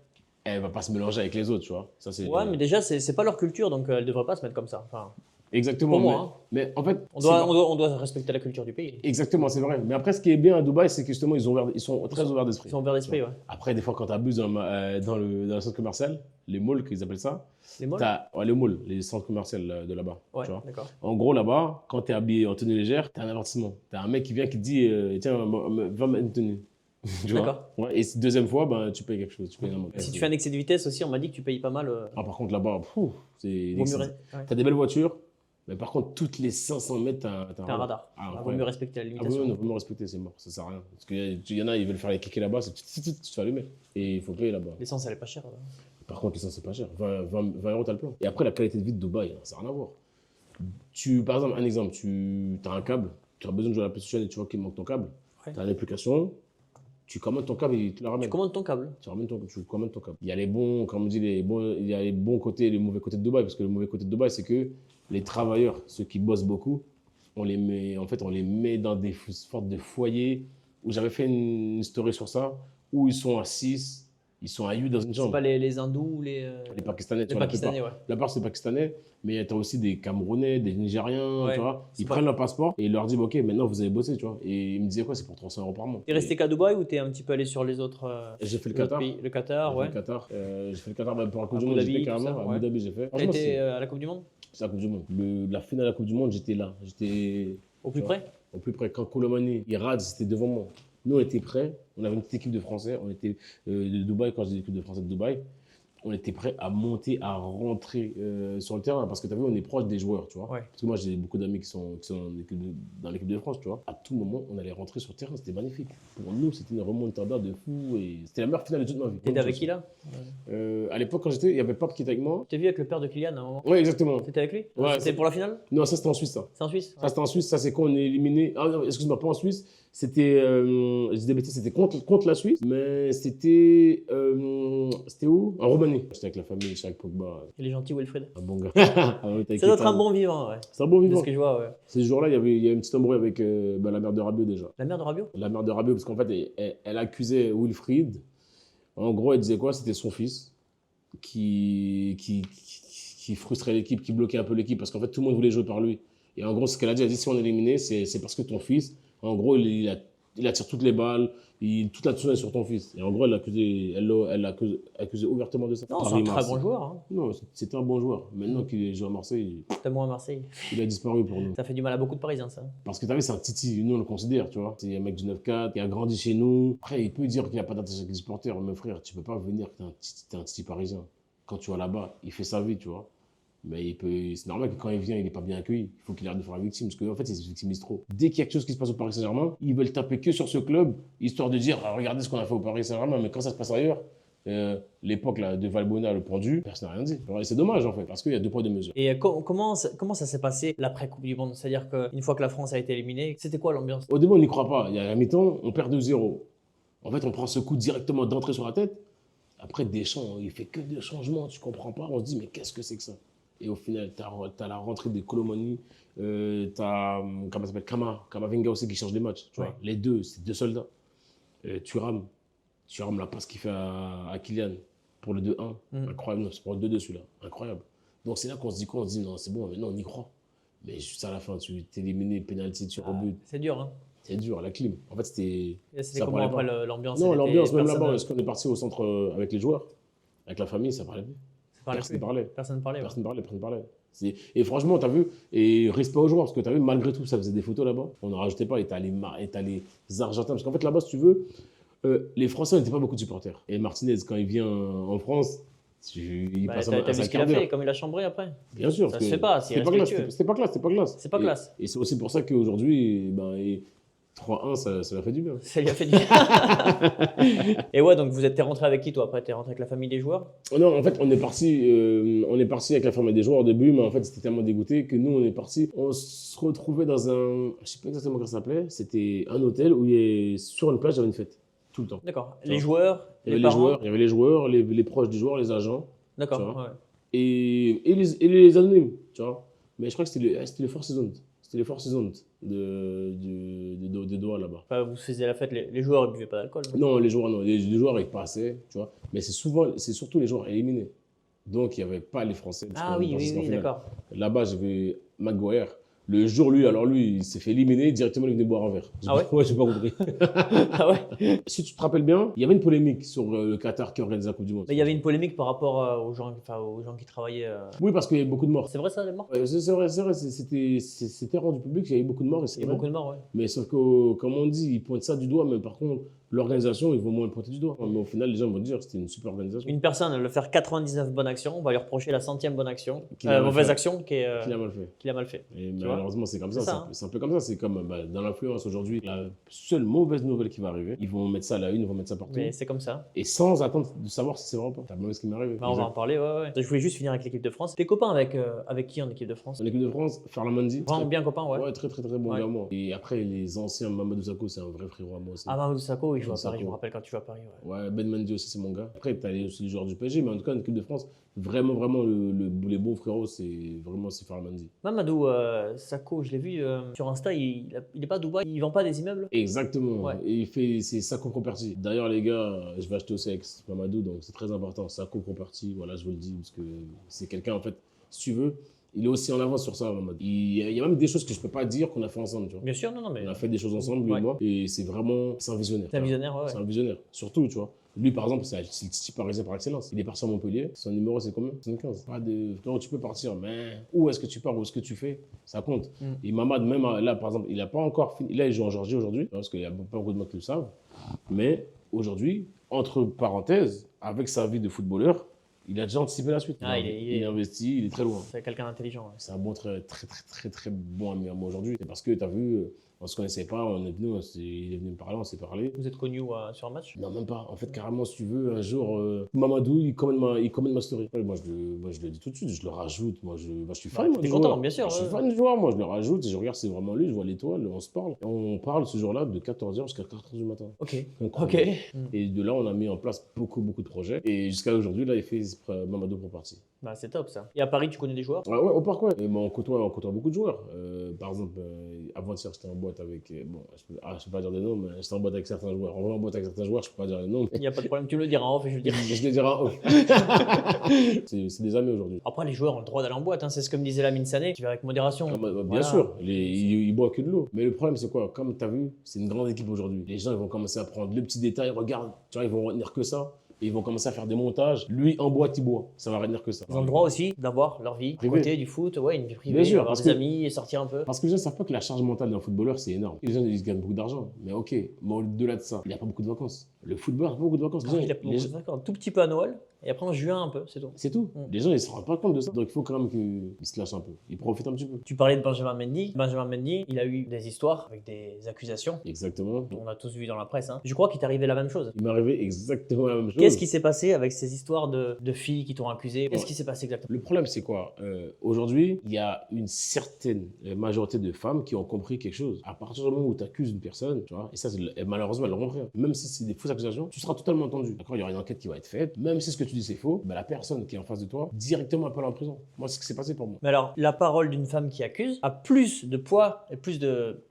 elle va pas se mélanger avec les autres, tu vois. Ça, Ouais, mais déjà, c'est pas leur culture, donc elle devrait pas se mettre comme ça. Enfin, exactement. pour moi, mais en fait, on doit respecter la culture du pays. exactement, c'est vrai. Mais après, ce qui est bien à Dubaï, c'est que justement, ils sont très ouverts d'esprit. Ils sont ouverts d'esprit, ouais. Après, des fois, quand tu abuses dans le centre commercial, les malls, qu'ils appellent ça. Les malls? Les malls, les centres commerciaux de là-bas. Ouais, tu vois. d'accord. En gros, là-bas, quand tu es habillé en tenue légère, tu as un avertissement. Tu as un mec qui vient qui te dit tiens, va mettre une tenue. Tu vois. D'accord. Ouais, et deuxième fois, ben, tu payes quelque chose. Tu payes Si tu fais un excès de vitesse aussi, on m'a dit que tu payes pas mal. Ah, par contre, là-bas, c'est. Vaut mieux ouais. Tu as des belles voitures, mais par contre, toutes les 500 mètres, tu as un radar. Ah, vaut mieux respecter la limitation. Il vaut mieux respecter, c'est mort, ça sert à rien. Parce qu'il y en a, ils veulent faire les kékés là-bas, tu te fais allumer. Et il faut payer là-bas. L'essence, elle est pas chère. Là. Par contre, l'essence, c'est pas cher. 20 euros, t'as le plein. Et après, la qualité de vie de Dubaï, ça n'a rien à voir. Par exemple, un exemple, tu as un câble, tu as besoin de jouer à la PlayStation et tu vois qu'il manque ton câble. Ouais. Tu as l'application, tu commandes ton câble et il te le ramène. Tu commandes ton câble. Tu commandes ton câble. Il y a les bons, comme on dit, il y a les bons côtés et les mauvais côtés de Dubaï. Parce que le mauvais côté de Dubaï, c'est que les travailleurs, ceux qui bossent beaucoup, on les met dans des sortes de foyers où j'avais fait une story sur ça, où ils sont à 6, Ils sont à 8 dans une C'est chambre. pas les hindous ou les Pakistanais, tu les vois, Pakistanais, ouais. la plupart, c'est pakistanais, mais tu as aussi des Camerounais, des Nigériens, Ouais. tu vois. C'est Ils pas- prennent leur passeport et ils leur disent, OK, maintenant vous avez bossé, tu vois. Et ils me disaient quoi, c'est pour 300 € par mois. T'es resté qu'à Dubaï ou t'es un petit peu allé sur les autres, Et j'ai fait le les autres Qatar. pays? Le Qatar, ouais. J'ai fait le Qatar même pour la Coupe du Abu Monde, j'ai Dhabi, fait tout carrément. ça, À ouais. Abu Dhabi, j'ai fait. T'as Franchement, été à la Coupe du Monde? c'est la Coupe du Monde. La finale de la Coupe du Monde, j'étais là. J'étais Au plus près? au plus près. Quand Koulibaly, il rate, c'était devant moi. Nous, on était prêts. On avait une petite équipe de Français. On était de Dubaï, quand je dis l'équipe de Français de Dubaï. On était prêts à monter, à rentrer sur le terrain parce que tu as vu, on est proche des joueurs, tu vois. Ouais. Parce que moi, j'ai beaucoup d'amis qui sont dans l'équipe de France, tu vois. À tout moment, on allait rentrer sur le terrain, c'était magnifique. Pour nous, c'était une remontada de fou et c'était la meilleure finale de toute ma vie. T'étais avec qui là? À l'époque, quand j'étais, il y avait Pape qui était avec moi. T'es vu avec le père de Kylian à un moment? Ouais, exactement. T'étais avec lui? Ouais, C'était pour la finale? Non, ça c'était en Suisse, ça. C'est en Suisse? Ça, c'était en Suisse. Ça, c'est quand on est éliminé. Ah non, excuse-moi, pas en Suisse. C'était. Je dis des bêtises, c'était contre la Suisse. Mais c'était. C'était où? En Roumanie. J'étais avec la famille, j'étais avec Pogba. Il est gentil, Wilfried. Un bon gars. Ah ouais, Ça doit être un bon vivant, ouais. C'est un bon De vivant. ce que je vois, ouais. Ce jour-là, il y a une petite embrouille avec la mère de Rabiot déjà. La mère de Rabiot? La mère de Rabiot, parce qu'en fait, elle accusait Wilfried. En gros, elle disait quoi? C'était son fils qui frustrait l'équipe, qui bloquait un peu l'équipe, parce qu'en fait, tout le monde voulait jouer par lui. Et en gros, ce qu'elle a dit, elle a dit, si on est éliminé, c'est parce que ton fils, en gros, il attire toutes les balles, toute l'attention est sur ton fils. Et en gros, elle l'a accusé ouvertement de ça. Non, c'est un très bon joueur. Hein. Non, c'était un bon joueur. Maintenant qu'il joue à Marseille, T'as moins à Marseille. il a disparu pour nous. Ça fait du mal à beaucoup de Parisiens, ça. Parce que tu vu, c'est un titi, nous on le considère, tu vois. C'est un mec du 9-4 qui a grandi chez nous. Après, il peut dire qu'il n'a pas d'attache avec les supporters, mais frère, tu peux pas venir que t'es un titi parisien. Quand tu vas là-bas, il fait sa vie, tu vois. Mais c'est normal que quand il vient, il n'est pas bien accueilli. Il faut qu'il arrête de faire la victime, parce qu'en fait, il se victimise trop. Dès qu'il y a quelque chose qui se passe au Paris Saint-Germain, ils veulent taper que sur ce club, histoire de dire, ah, regardez ce qu'on a fait au Paris Saint-Germain, mais quand ça se passe ailleurs, l'époque là, de Valbuena, le pendu, personne n'a rien dit. Alors, c'est dommage en fait, parce qu'il y a 2 poids 2 mesures. Et comment ça s'est passé l'après-Coupe du Monde? C'est-à-dire qu'une fois que la France a été éliminée, c'était quoi l'ambiance? Au début, on n'y croit pas. Il y a la mi-temps, on perd 2-0. En fait, on prend ce coup directement d'entrée sur la tête. Après, Deschamps, il fait que des changements, tu comprends pas. On se dit, mais qu'est-ce que c'est que ça? Et au final, tu as la rentrée des Colomani, tu as, comment ça s'appelle, Kamavinga aussi qui change des matchs. Tu vois. Les deux, c'est 2 soldats. Thuram la passe qu'il fait à Kylian pour le 2-1. Incroyable, non, c'est pour le 2-2 celui-là. Incroyable. Donc c'est là qu'on se dit quoi? On se dit, non, c'est bon, maintenant on y croit. Mais juste à la fin, tu t'es éliminé, pénalty, tu rebutes. C'est dur, hein? C'est dur, la clim. En fait, c'était. C'était comment après l'ambiance? Non, l'ambiance, même là-bas, parce qu'on est parti au centre avec les joueurs, avec la famille, ça parlait plus. Personne ne parlait. Personne ne parlait. Personne ne parlait. Et franchement, tu as vu, et respect aux joueurs, parce que tu as vu, malgré tout, ça faisait des photos là-bas. On n'en rajoutait pas, et tu as les Argentins. Parce qu'en fait, là-bas, si tu veux, les Français n'étaient pas beaucoup de supporters. Et Martinez, quand il vient en France, il passe t'as un vu ce qu'il a fait, comme il a chambré après? Bien sûr. Ça se fait pas, c'est c'était pas classe. C'est pas classe. Et c'est aussi pour ça qu'aujourd'hui, 3-1, ça l'a fait du bien. Ça lui a fait du bien. Et ouais, donc t'es rentré avec qui toi après? T'es rentré avec la famille des joueurs? Non, en fait, on est parti avec la famille des joueurs au début, mais en fait, c'était tellement dégoûté que nous, on est parti. On se retrouvait dans un, je sais pas exactement comment ça s'appelait, c'était un hôtel où sur une plage, il y avait une fête, tout le temps. D'accord. Les joueurs, il y avait les joueurs, les proches des joueurs, les agents. D'accord. Ouais. Ouais. Et les anonymes, tu vois. Mais je crois que c'était les Four Seasons. C'était les Four Seasons de Doha là-bas. Enfin, vous faisiez la fête, les joueurs ne buvaient pas d'alcool? Non, les joueurs, non. Les joueurs, ils passaient, tu vois. Mais c'est surtout les joueurs éliminés. Donc, il n'y avait pas les Français. Ah oui, d'accord. Là-bas, j'avais Maguire. Le jour, lui, il s'est fait éliminer, directement, il venait boire un verre. Ah ouais? Ouais, j'ai pas compris. Ah ouais? Si tu te rappelles bien, il y avait une polémique sur le Qatar qui organise la Coupe du Monde. Mais il y avait une polémique par rapport aux gens qui travaillaient. Oui, parce qu'il y avait beaucoup de morts. C'est vrai ça, les morts? C'est vrai, c'était rendu public, il y avait beaucoup de morts. Il y a beaucoup de morts, ouais. Mais sauf que, comme on dit, ils pointent ça du doigt, mais par contre, l'organisation, ils vont moins le pointer du doigt. Mais au final, les gens vont dire que c'était une super organisation. Une personne, elle va faire 99 bonnes actions, on va lui reprocher la 100e bonne action, Qu'il mauvaise action qu'il a mal fait. qu'il a mal fait. Et Tu malheureusement, c'est comme ça. C'est ça, C'est un peu comme ça. C'est comme dans l'influence aujourd'hui, la seule mauvaise nouvelle qui va arriver, ils vont mettre ça à la une, ils vont mettre ça partout. Mais c'est comme ça. Et sans attendre de savoir si c'est vrai ou pas. C'est la mauvaise qui m'est arrivée. Bah, on va en parler, ouais. Je voulais juste finir avec l'équipe de France. T'es copain avec qui en équipe de France? En équipe de France, Ferland Mendy. Vraiment bien copain, ouais. Ouais, très bon gars, moi. Et après, les anciens, Mamadou Sakho, c'est un vrai frérot à moi aussi. Ah, Mamadou Sakho, il joue à Paris, je me Sakho. rappelle quand tu joues à Paris. Ouais. Ouais, Ben Mendy aussi, c'est mon gars. Après, tu as aussi les joueurs du PSG, mais en tout cas, en équipe de France, vraiment, les bons frérots, c'est Ferland Mendy. Mamadou Sakho, je l'ai vu sur Insta, il est pas à Dubaï, il vend pas des immeubles. Exactement. Ouais. Et c'est Sakho Property. D'ailleurs, les gars, je vais acheter aussi avec Mamadou, donc c'est très important. Sakho Property, voilà, je vous le dis, parce que c'est quelqu'un, en fait, si tu veux, il est aussi en avance sur ça, Mamadou. Il y a même des choses que je peux pas dire qu'on a fait ensemble, tu vois. Bien sûr, non, mais. On a fait des choses ensemble, lui Ouais. et moi, et c'est un visionnaire. C'est un visionnaire, ouais. C'est un visionnaire. Surtout, tu vois. Lui, par exemple, c'est le type parisien par excellence. Il est parti à Montpellier. Son numéro, c'est combien? 75. Pas de. Frérot, tu peux partir, mais où est-ce que tu pars, où est-ce que tu fais? Ça compte. Et Mamad, même là, par exemple, il n'a pas encore fini. Là, il joue en Géorgie aujourd'hui, parce qu'il y a pas beaucoup de gens qui le savent. Mais aujourd'hui, entre parenthèses, avec sa vie de footballeur, il a déjà anticipé la suite. Ah, il il est- investi, il est très loin. C'est quelqu'un d'intelligent. Ouais. C'est un bon, très bon ami à moi aujourd'hui. C'est parce que, tu as vu, on se connaissait pas, il est venu me parler, on s'est parlé. Vous êtes connu sur un match? Non, même pas. En fait, carrément, si tu veux, un jour, Mamadou, il commande ma story. Moi, je le dis tout de suite, je le rajoute. Moi, je suis fan. Bah, moi, t'es du content, joueur. bien sûr, Je suis ouais. fan du joueur, moi, je le rajoute et je regarde si c'est vraiment lui, je vois l'étoile, on se parle. Et on parle ce jour-là de 14h jusqu'à 4h du matin. Ok. Incroyable. Ok. Et de là, on a mis en place beaucoup de projets. Et jusqu'à aujourd'hui, là, il fait Mamadou pour partie. Bah, c'est top ça. Et à Paris, tu connais des joueurs? Ouais, au parc, ouais. Et moi, on côtoie beaucoup de joueurs. Par exemple, avant-hier, j'étais en boîte avec. Bon, je peux pas dire des noms, mais j'étais en boîte avec certains joueurs. En vrai, en boîte avec certains joueurs, je peux pas dire les noms. Il n'y a pas de problème, tu me le diras en off et je le dirai. Je les dirai en off. C'est des amis aujourd'hui. Après, les joueurs ont le droit d'aller en boîte, hein. C'est ce que me disait Lamine Sané. Tu vas avec modération. Ah, bien Voilà. sûr, ils boivent que de l'eau. Mais le problème, c'est quoi? Comme tu as vu, c'est une grande équipe aujourd'hui. Les gens ils vont commencer à prendre le petit détail, regarde, tu vois, ils vont retenir que ça. Et ils vont commencer à faire des montages. Lui, en boîte, il boit. Ça va retenir que ça. Ils ont le droit aussi d'avoir leur vie à Privée. côté du foot, ouais, une vie privée, Bien sûr, avoir parce des que- amis et sortir un peu. Parce que les gens ne savent pas que la charge mentale d'un footballeur, c'est énorme. Les gens, ils gagnent beaucoup d'argent. Mais ok, mais au-delà de ça, il n'y a pas beaucoup de vacances. Le footballeur n'a pas beaucoup de vacances. Les gens, Il a un tout petit peu à Noël et après en juin un peu, c'est tout. c'est tout. Les gens, ils ne se rendent pas compte de ça. Donc il faut quand même qu'ils se lâchent un peu. Ils profitent un petit peu. Tu parlais de Benjamin Mendy. Benjamin Mendy, il a eu des histoires avec des accusations. Exactement. On a tous vu dans la presse. Hein. Je crois qu'il t'est arrivé la même chose. Il m'est arrivé exactement la même chose. Qu'est-ce qui s'est passé avec ces histoires de filles qui t'ont accusé? Qu'est-ce qui s'est passé exactement? Le problème, c'est quoi? Aujourd'hui, il y a une certaine majorité de femmes qui ont compris quelque chose. À partir du moment où tu accuses une personne, tu vois, et ça, malheureusement, elles l'ont compris. Même si c'est des fausses accusations, tu seras totalement entendu. D'accord? Il y aura une enquête qui va être faite. Même si ce que tu dis c'est faux, ben, la personne qui est en face de toi, directement appelle en prison. Moi, c'est ce qui s'est passé pour moi. Mais alors, la parole d'une femme qui accuse a plus de poids et plus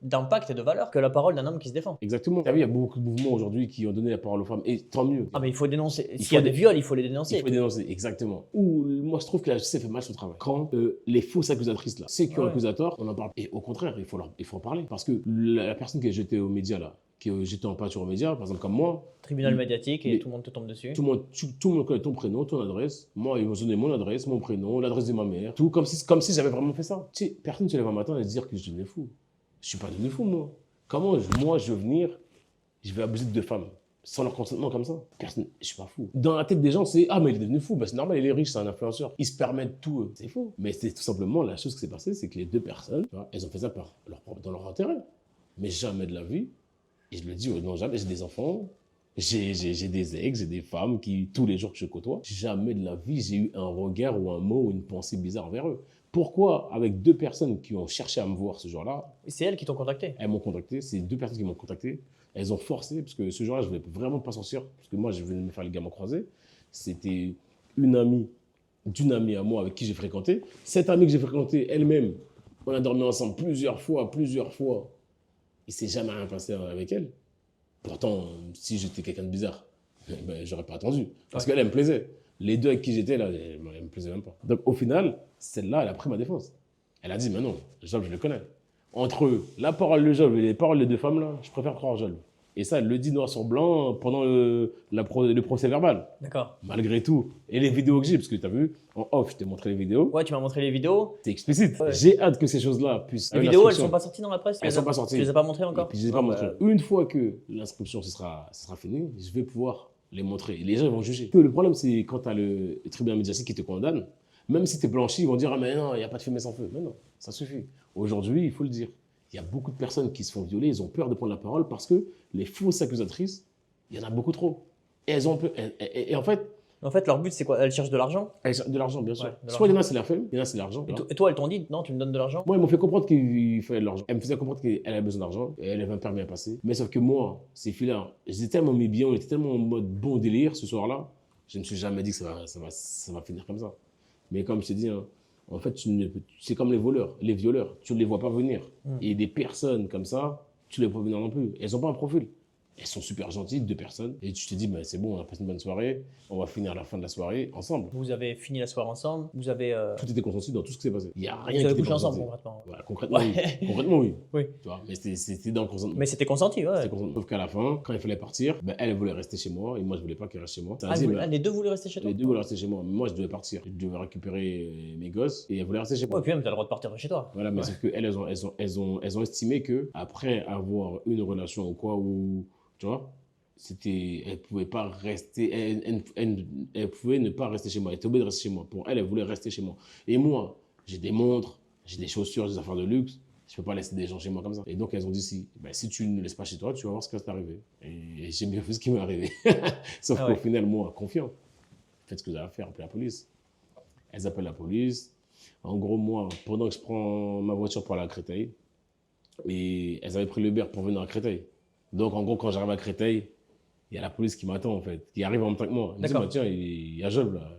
d'impact et de valeur que la parole d'un homme qui se défend. Exactement. Tu as vu, il y a beaucoup de mouvements aujourd'hui qui ont donné la parole aux femmes. Et tant mieux. Ah, mais il faut dénoncer. Il S'il y a faut des viols, il faut les dénoncer. Il faut dénoncer, exactement. Ou moi, je trouve que la justice fait mal son travail. Quand les fausses accusatrices, là, ceux qui ont Ouais. accusateur, on en parle. Et au contraire, il faut en parler. Parce que la personne qui est jetée aux médias, là, qui est jetée en pâture aux médias, par exemple comme moi, Tribunal médiatique et Mais- tout le monde te tombe dessus. tout le monde connaît ton prénom, ton adresse. Moi, ils m'ont donné mon adresse, mon prénom, l'adresse de ma mère. Tout comme si j'avais vraiment fait ça. Tu sais, personne ne se lève un matin et se dire que je suis devenu fou. Je suis pas devenu fou, moi. Comment je vais venir, je vais abuser de deux femmes sans leur consentement comme ça? Personne, je suis pas fou. Dans la tête des gens, c'est ah, mais il est devenu fou. Ben, c'est normal, il est riche, c'est un influenceur. Ils se permettent tout, eux. C'est faux. Mais c'est tout simplement la chose qui s'est passée, c'est que les deux personnes, tu vois, elles ont fait ça dans leur intérêt. Mais jamais de la vie. Et je le dis, non, jamais, j'ai des enfants. J'ai des ex, j'ai des femmes qui, tous les jours que je côtoie, jamais de la vie, j'ai eu un regard ou un mot ou une pensée bizarre envers eux. Pourquoi, avec deux personnes qui ont cherché à me voir ce jour-là, Et c'est elles qui t'ont contacté. elles m'ont contacté, c'est deux personnes qui m'ont contacté, elles ont forcé, parce que ce jour-là, je ne voulais vraiment pas sortir, parce que moi, je venais de me faire le gamin croisé. C'était une amie d'une amie à moi avec qui j'ai fréquenté. Cette amie que j'ai fréquentée, elle-même, on a dormi ensemble plusieurs fois. Il ne s'est jamais rien passé avec elle. Pourtant, si j'étais quelqu'un de bizarre, ben, j'aurais pas attendu. Parce qu'elle, elle me plaisait. Les deux avec qui j'étais, là, elle me plaisait même pas. Donc, au final, celle-là, elle a pris ma défense. Elle a dit, mais non, Job, je le connais. Entre la parole de Job et les paroles des deux femmes, là, je préfère croire Job. Et ça, elle le dit noir sur blanc pendant le procès verbal. D'accord. Malgré tout. Et les vidéos que j'ai, parce que tu as vu, en off, je t'ai montré les vidéos. Ouais, tu m'as montré les vidéos. C'est explicite. Ouais. J'ai hâte que ces choses-là puissent. Les avec vidéos, elles l'inscription. sont pas sorties dans la presse? Elles sont pas sorties. Tu les as pas montrées Et encore? puis je les ai pas montrées. Une fois que l'inscription ce sera fini, je vais pouvoir les montrer. Et les gens ils vont juger. Le problème, c'est quand tu as le tribunal médiatique qui te condamne, même si tu es blanchi, ils vont dire ah, mais non, il n'y a pas de fumée sans feu. Mais non, ça suffit. Aujourd'hui, il faut le dire. Il y a beaucoup de personnes qui se font violer, ils ont peur de prendre la parole parce que les fausses accusatrices, il y en a beaucoup trop. Et elles ont peur. Et en fait, En fait, leur but, c'est quoi? Elles cherchent de l'argent. De l'argent, bien sûr. Ouais, de Soit il y en a, l'argent. c'est la femme, il y en a, c'est l'argent. Et toi, elles t'ont dit, non, tu me donnes de l'argent? Moi, ils m'ont fait comprendre qu'il fallait de l'argent. Elles me faisaient comprendre qu'elle avait besoin d'argent et elle avait un permis à passer. Mais sauf que moi, ces filles-là, j'étais tellement mis bien, on était tellement en mode bon délire ce soir-là, je ne me suis jamais dit que ça va finir comme ça. Mais comme je t'ai dit, hein, en fait, c'est comme les voleurs, les violeurs, tu ne les vois pas venir. Et des personnes comme ça, tu ne les vois venir non plus. Elles n'ont pas un profil. Elles sont super gentilles, deux personnes. Et tu te dis, bah, c'est bon, on a passé une bonne soirée, on va finir la fin de la soirée ensemble. Vous avez fini la soirée ensemble, vous avez... Tout était consenti dans tout ce qui s'est passé. Il n'y a vous rien qui avez était couché pas ensemble, consenti. concrètement. Voilà, concrètement, Ouais. oui. Concrètement, oui. Oui. Tu vois, mais c'était dans le consentement. Mais c'était consenti, ouais. C'était consentement. Sauf qu'à la fin, quand il fallait partir, ben, elle voulait rester chez moi et moi, je voulais pas qu'elle reste chez moi. Ça a dit, ben, Les deux voulaient rester chez toi? les deux voulaient rester chez moi. Mais moi, je devais partir. Je devais récupérer mes gosses et elle voulait rester chez moi. Ouais, puis même, t'as le droit de partir de chez toi. Voilà, mais sauf qu'elles, elles ont estimé que après avoir une relation ou quoi, ou tu vois, elle pouvait pas rester, elle pouvait ne pas rester chez moi. Elle était obligée de rester chez moi. Pour elle, elle voulait rester chez moi. Et moi, j'ai des montres, j'ai des chaussures, des affaires de luxe. Je peux pas laisser des gens chez moi comme ça. Et donc, elles ont dit si tu ne laisses pas chez toi, tu vas voir ce qui va t'arriver. Et j'ai bien fait ce qui m'est arrivé. Sauf qu'au final, moi, confiant, faites ce que vous avez à faire, appelez la police. Elles appellent la police. En gros, moi, pendant que je prends ma voiture pour aller à Créteil, et elles avaient pris l'Uber pour venir à Créteil. Donc, en gros, quand j'arrive à Créteil, il y a la police qui m'attend, en fait, qui arrive en même temps que moi. Elle me dit, bah, tiens, il y a Job, là.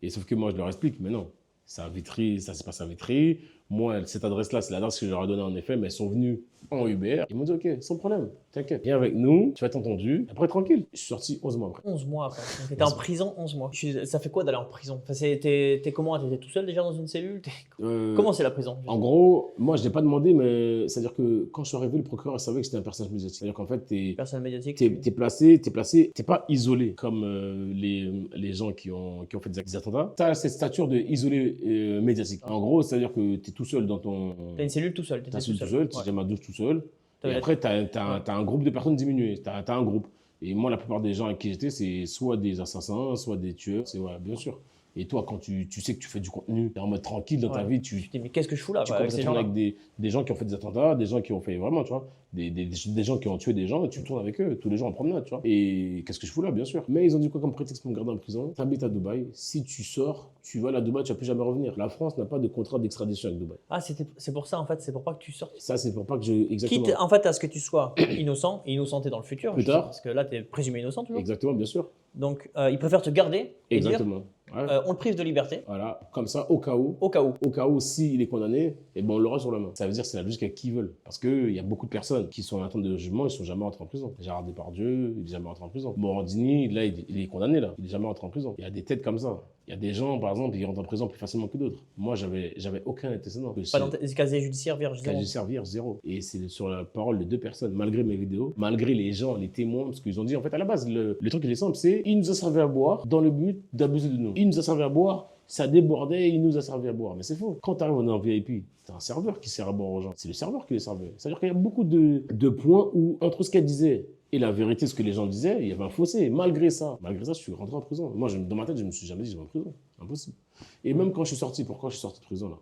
Et sauf que moi, je leur explique, mais non, c'est à Vitry, ça se passe à Vitry. Moi, cette adresse-là, c'est l'adresse que je leur ai donnée en effet, mais elles sont venues en Uber. Ils m'ont dit, OK, sans problème, t'inquiète, viens avec nous, tu vas être entendu. Après, tranquille. Je suis sorti 11 mois après. 11 mois après. Donc, t'étais en prison 11 mois. Ça fait quoi d'aller en prison? Enfin, t'es comment? T'étais tout seul déjà dans une cellule? Comment c'est la prison? En gros, moi, je n'ai pas demandé, mais c'est-à-dire que quand je suis arrivé, le procureur savait que j'étais un personnage médiatique. C'est-à-dire qu'en fait, Personne médiatique? t'es placé, t'es pas isolé comme les gens qui ont fait des attentats. Tu as cette stature de isolé médiatique. En gros, c'est-à-dire que tu es tout seul dans ton... T'as une cellule tout seul? T'as une cellule tout seul, tu Ouais. as ma douche tout seul. Et T'avais après, tu as un groupe de personnes diminuées. Tu as un groupe. Et moi, la plupart des gens avec qui j'étais, c'est soit des assassins, soit des tueurs. C'est ouais, bien sûr. Et toi, quand tu sais que tu fais du contenu, tu es en mode tranquille dans ta vie, Tu te dis, mais qu'est-ce que je fous là? tu quoi, avec commences à ces tourner gens-là? avec des gens qui ont fait des attentats, des gens qui ont fait vraiment, tu vois, des gens qui ont tué des gens, et tu tournes avec eux tous les jours en promenade, tu vois. Et qu'est-ce que je fous là, bien sûr. Mais ils ont dit quoi comme prétexte pour me garder en prison? Tu habites à Dubaï, si tu sors, tu vas à Dubaï, tu vas plus jamais revenir. La France n'a pas de contrat d'extradition avec Dubaï. Ah, c'est pour ça en fait, c'est pour pas que tu sortes. Ça, c'est pour pas que je... Exactement. Quitte en fait à ce que tu sois innocent et innocenté dans le futur. Plus tard. Parce que là, tu es présumé innocent toujours. Exactement, bien sûr. Donc, ils préfèrent te garder et dire, Exactement. Ouais. on te prive de liberté Voilà, comme ça, au cas où. au cas où. Au cas où, s'il est condamné, eh ben, on l'aura sur la main. Ça veut dire que c'est la logique avec qui ils veulent. Parce qu'il y a beaucoup de personnes qui sont en attente de jugement, ils ne sont jamais rentrés en prison. Gérard Depardieu, il n'est jamais rentré en prison. Morandini, là, il est condamné, là. Il n'est jamais rentré en prison. Il y a des têtes comme ça. Il y a des gens, par exemple, qui rentrent en prison plus facilement que d'autres. Moi, j'avais aucun antécédent. Pas dans tes casiers judiciaires vierge. zéro. Casier servir, zéro. Et c'est sur la parole de deux personnes, malgré mes vidéos, malgré les gens, les témoins, parce qu'ils ont dit, en fait, à la base, le truc, il est simple, c'est il nous a servi à boire dans le but d'abuser de nous. Il nous a servi à boire, ça débordait, il nous a servi à boire. Mais c'est faux. Quand tu arrives en VIP, c'est un serveur qui sert à boire aux gens. C'est le serveur qui les servait. C'est-à-dire qu'il y a beaucoup de points où, entre ce qu'elle disait et la vérité, ce que les gens disaient, il y avait un fossé. Malgré ça, je suis rentré en prison. Moi, dans ma tête, je me suis jamais dit, je vais en prison. Impossible. Et même quand je suis sorti, pourquoi je suis sorti de prison là?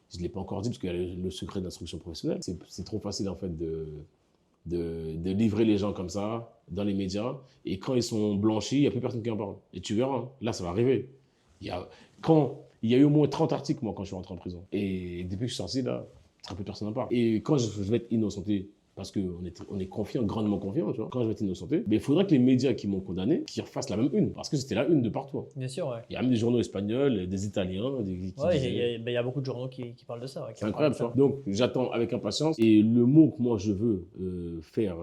Je ne l'ai pas encore dit parce qu'il y a le secret de l'instruction professionnelle. C'est trop facile en fait de livrer les gens comme ça dans les médias. Et quand ils sont blanchis, il n'y a plus personne qui en parle. Et tu verras, hein, là, ça va arriver. Il y a eu au moins 30 articles, moi, quand je suis rentré en prison. Et depuis que je suis sorti, là, très peu de personne en parle. Et quand je vais être innocenté, parce qu'on est confiant, grandement confiant, tu vois, quand je vais être innocenté, mais il faudrait que les médias qui m'ont condamné, qu'ils refassent la même une. Parce que c'était la une de partout. Bien sûr, ouais. Il y a même des journaux espagnols, des Italiens, qui Ouais, disaient... il y a beaucoup de journaux qui parlent de ça. Ouais, C'est incroyable, tu vois. Donc, j'attends avec impatience. Et le mot que moi, je veux faire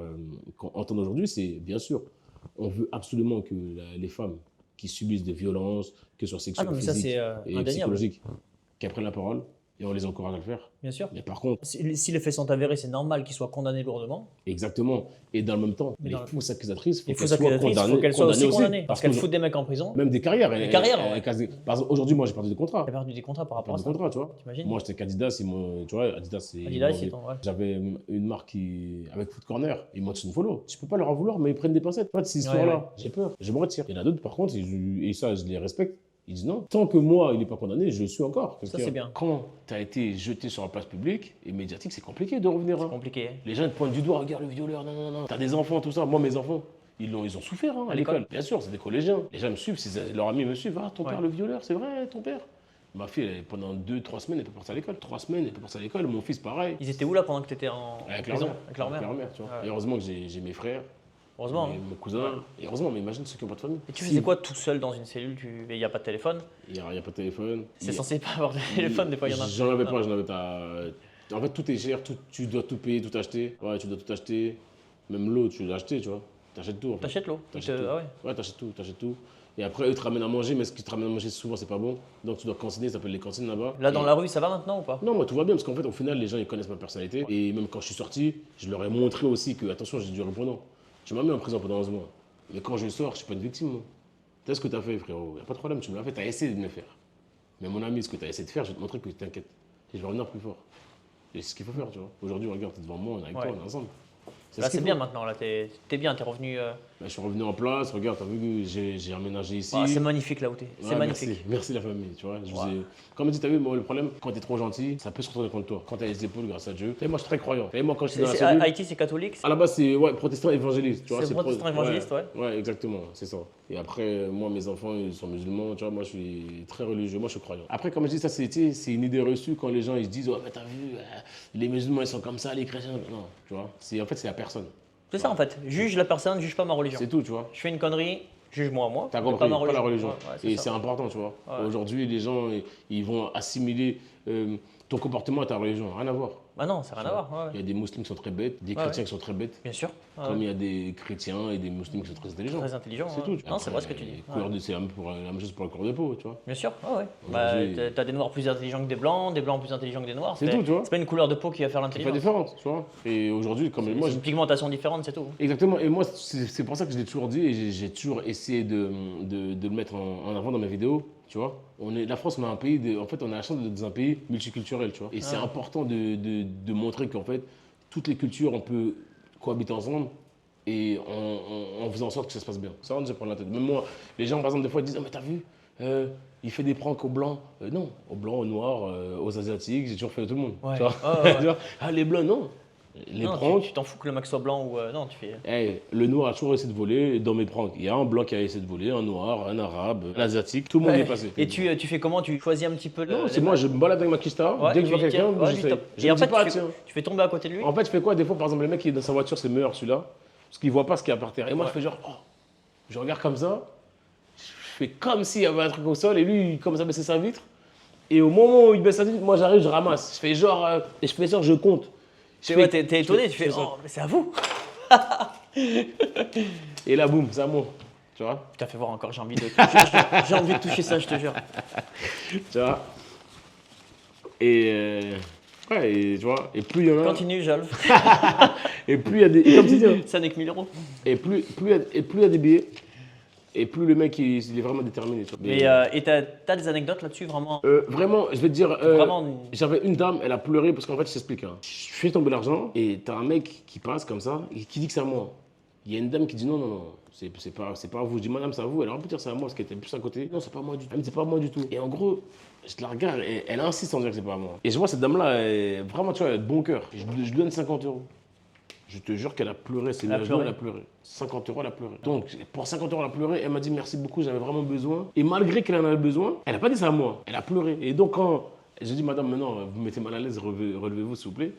entendre aujourd'hui, c'est, bien sûr, on veut absolument que les femmes qui subissent des violences, que ce soit sexuelles, Ah non, mais ça, physiques c'est et indéniable. psychologiques, qu'elles prennent la parole et on les encourage à le faire. Bien sûr. Mais par contre, Si les faits sont avérés, c'est normal qu'ils soient condamnés lourdement. exactement. Et dans le même temps, Mais les dans le- fausses accusatrices, Les il faut fausses qu'elles soient accusatrices, il faut qu'elles soient aussi condamnées. Parce qu'elles que foutent des mecs en prison. même des carrières. Des carrières, ouais. Par exemple, aujourd'hui, moi, j'ai perdu des contrats. T'as perdu des contrats par rapport à Perdu ça. des contrats, tu vois. T'imagines? Moi, j'étais qu'Adidas, tu vois, Adidas, c'est... Adidas, c'est ton, ouais. J'avais une marque avec Foot Corner, ils m'ont une follow. Tu peux pas leur en vouloir, mais ils prennent des pincettes. Pas de ces histoires-là. Ouais. J'ai peur. Je me retire. Il y en a d'autres, par contre, et ça, je les respecte. Ils disent non. Tant que moi, il n'est pas condamné, je le suis encore. Parce Ça, que c'est bien. Quand tu as été jeté sur la place publique et médiatique, c'est compliqué de revenir. C'est Hein. compliqué. Les gens te pointent du doigt, regarde le violeur, non. T'as des enfants, tout ça. Moi, mes enfants, ils ont souffert à l'école. l'école. Bien sûr, c'est des collégiens. Les gens me suivent, leurs amis me suivent. Ah, ton père le violeur, c'est vrai, ton père. Ma fille, pendant 2-3 semaines, elle peut partir à l'école. 3 semaines, elle peut partir à l'école. Mon fils, pareil. Ils étaient où là pendant que tu étais en prison? Avec leur mère, tu vois. Ouais. Et heureusement que j'ai mes frères. Heureusement. Mes cousins. Et heureusement, mais imagine ceux qui n'ont pas de famille. Et tu faisais quoi tout seul dans une cellule? Il n'y a pas de téléphone? Il n'y a pas de téléphone. C'est censé pas avoir de téléphone, des fois il y en a. J'en avais pas, En fait, tout est cher, tu dois tout payer, tout acheter. Ouais, tu dois tout acheter. Même l'eau, tu dois acheter, tu vois. T'achètes tout. En fait. T'achètes l'eau? T'achètes tout. Ah ouais? Ouais, t'achètes tout. Et après, eux, ils te ramènent à manger, mais ce qu'ils te ramènent à manger, souvent, c'est pas bon. Donc, tu dois cantiner, ça s'appelle les cantines là-bas. Là, dans la rue, ça va maintenant ou pas? Non, moi, tout va bien, parce qu'en fait, au final, les gens, ils connaissent ma personnalité. Et même quand je suis sorti, je leur ai montré aussi que, attention, j'ai du répondant. Tu m'as mis en prison pendant 11 mois. Mais quand je sors, je suis pas une victime, moi. T'as ce que t'as fait, frérot. Y a pas de problème, tu me l'as fait, t'as essayé de me le faire. Mais mon ami, ce que t'as essayé de faire, je vais te montrer que t'inquiète. Et je vais revenir plus fort. Et c'est ce qu'il faut faire, tu vois. Aujourd'hui, regarde, t'es devant moi, on est avec toi, on est ensemble. Là, c'est bien maintenant, là, t'es bien, t'es revenu. Bah, je suis revenu en place, regarde, t'as vu que j'ai emménagé ici. C'est magnifique là où t'es, c'est magnifique. Merci la famille, tu vois. Comme dit, t'as vu, moi, le problème, quand t'es trop gentil, ça peut se retourner contre toi. Quand t'as les épaules, grâce à Dieu. Et moi, je suis très croyant. Et moi, quand je suis dans la cellule. Haïti, c'est catholique? À la base, c'est protestant évangéliste, tu vois. C'est protestant évangéliste, ouais. Ouais, exactement, c'est ça. Et après, moi, mes enfants, ils sont musulmans, tu vois. Moi, je suis très religieux, moi, je suis croyant. Après, comme je dis, ça, c'est une idée reçue quand les gens, ils se disent, oh, mais t'as vu, les musulmans, ils sont comme ça, les chrétiens. Non, tu vois. En fait, c'est la personne. C'est ça en fait, juge la personne, juge pas ma religion. C'est tout, tu vois. Je fais une connerie, juge-moi, moi. T'as compris, pas la religion. Ouais, et c'est important, tu vois. Ouais. Aujourd'hui, les gens, ils vont assimiler ton comportement à ta religion. Rien à voir. Bah non, ça n'a rien à voir. Il y a des musulmans qui sont très bêtes, des chrétiens qui sont très bêtes. Bien sûr. Comme il y a des chrétiens et des musulmans qui sont très intelligents. Très intelligents. C'est tout. Non, c'est vrai ce que tu dis. C'est la même chose pour la couleur de peau, tu vois. Bien sûr, Bah, t'as des noirs plus intelligents que des blancs plus intelligents que des noirs. C'est tout, tu vois. C'est pas une couleur de peau qui va faire l'intelligence. C'est pas différente, tu vois. Et aujourd'hui, comme moi. C'est une pigmentation différente, c'est tout. Exactement. Et moi, c'est pour ça que je l'ai toujours dit et j'ai toujours essayé de le mettre en avant dans mes vidéos. Tu vois, la France, on a un pays, en fait, on a la chance d'être dans un pays multiculturel, tu vois. Et c'est important de montrer qu'en fait, toutes les cultures, on peut cohabiter ensemble et en faisant en sorte que ça se passe bien. Ça, on ne se prend la tête. Même moi, les gens, par exemple, des fois, ils disent, ah, mais t'as vu, il fait des pranks aux blancs. Non, aux blancs, aux noirs, aux asiatiques, j'ai toujours fait de tout le monde. Ouais. Tu vois ah, les blancs, non. Les pranks. Tu t'en fous que le mec soit blanc ou. Non, tu fais. Hey, le noir a toujours essayé de voler dans mes pranks. Il y a un blanc qui a essayé de voler, un noir, un arabe, un asiatique, tout le monde est passé. Et tu fais comment? Tu choisis un petit peu Non, c'est moi, je me balade avec ma kista. Dès que je vois quelqu'un, j'essaie. Et en fait, tu fais tomber à côté de lui? En fait, je fais quoi? Des fois, par exemple, le mec qui est dans sa voiture, c'est meilleur celui-là, parce qu'il voit pas ce qu'il y a par terre. Et moi, je fais genre, oh, je regarde comme ça, je fais comme s'il y avait un truc au sol, et lui, il commence à baisser sa vitre. Et au moment où il baisse sa vitre, moi, j'arrive, je ramasse. Je fais genre, et je fais genre, je compte. T'es étonné, tu fais oh, mais c'est à vous. Et là, boum, c'est à moi. Tu vois? Tu t'as fait voir encore, j'ai envie de toucher ça, je te jure. Tu vois? Et ouais, et tu vois, et plus il y en a. Continue, Jolf. Et plus il y a des. Et comme tu dis, ça n'est que 1000 €. Et plus il y a des billets, et plus le mec il est vraiment déterminé. Tu vois. Et t'as des anecdotes là-dessus vraiment? Vraiment, je vais te dire, j'avais une dame, elle a pleuré parce qu'en fait, je t'explique. Hein. Je fais tomber l'argent et t'as un mec qui passe comme ça et qui dit que c'est à moi. Il y a une dame qui dit non, c'est pas à vous. Je dis madame, c'est à vous. Elle aurait pu dire c'est à moi parce qu'elle était plus à côté. Non, c'est pas à moi du tout. Elle me dit c'est pas à moi du tout. Et en gros, je la regarde et elle insiste en disant que c'est pas à moi. Et je vois cette dame-là, vraiment, tu vois, elle a de bon cœur. Je lui donne 50 €. Je te jure qu'elle a pleuré, c'est elle a pleuré. 50 €, elle a pleuré. Donc, pour 50 €, elle a pleuré, elle m'a dit merci beaucoup, j'avais vraiment besoin. Et malgré qu'elle en avait besoin, elle n'a pas dit ça à moi, elle a pleuré. Et donc, quand j'ai dit, madame, maintenant, vous mettez mal à l'aise, relevez-vous, s'il vous plaît,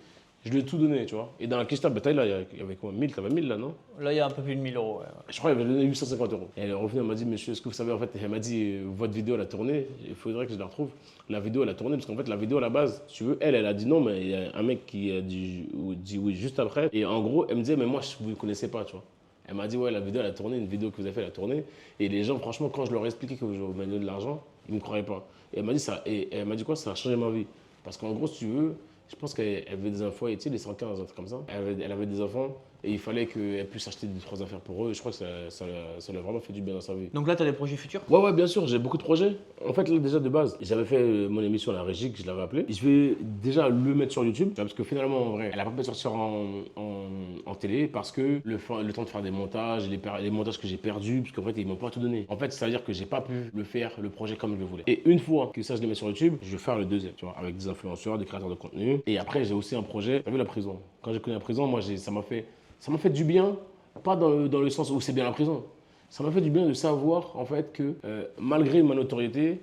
je lui ai tout donné, tu vois. Et dans la question de bataille, là, il y avait quoi 1000, t'avais 1000 là, non? Là, il y a un peu plus de 1000 €. Ouais. Je crois qu'il avait donné 850 €. Et elle est revenue, elle m'a dit, monsieur, est-ce que vous savez, en fait, elle m'a dit, votre vidéo, elle a tourné, il faudrait que je la retrouve. La vidéo, elle a tourné, parce qu'en fait, la vidéo, à la base, si tu veux, elle a dit non, mais il y a un mec qui a dit oui juste après. Et en gros, elle me disait, mais moi, vous ne connaissez pas, tu vois. Elle m'a dit, ouais, la vidéo, elle a tourné, une vidéo que vous avez fait, elle a tourné. Et les gens, franchement, quand je leur ai expliqué que je vous donné de l'argent, ils ne me croyaient pas. Et elle m'a dit ça, et elle m'a dit quoi? Ça a changé ma vie. Parce qu'en gros, si tu veux, je pense qu'elle avait des enfants, et tu sais, les 115, un truc comme ça. Elle avait des enfants et il fallait qu'elle puisse acheter 2-3 affaires pour eux. Et je crois que ça lui a vraiment fait du bien dans sa vie. Donc là, tu as des projets futurs? Ouais, bien sûr, j'ai beaucoup de projets. En fait, là, déjà de base, j'avais fait mon émission à la régie, que je l'avais appelée. Je vais déjà le mettre sur YouTube, parce que finalement, en vrai, elle n'a pas pu sortir en télé parce que le temps de faire des montages, les montages que j'ai perdus, parce qu'en fait, ils m'ont pas tout donné. En fait, ça veut dire que j'ai pas pu le faire, le projet comme je le voulais. Et une fois que ça, je le mets sur YouTube, je vais faire le deuxième, tu vois, avec des influenceurs, des créateurs de contenu. Et après, j'ai aussi un projet, t'as vu la prison. Quand j'ai connu la prison, moi, ça m'a fait du bien Pas dans le sens où c'est bien la prison. Ça m'a fait du bien de savoir, en fait, que malgré ma notoriété,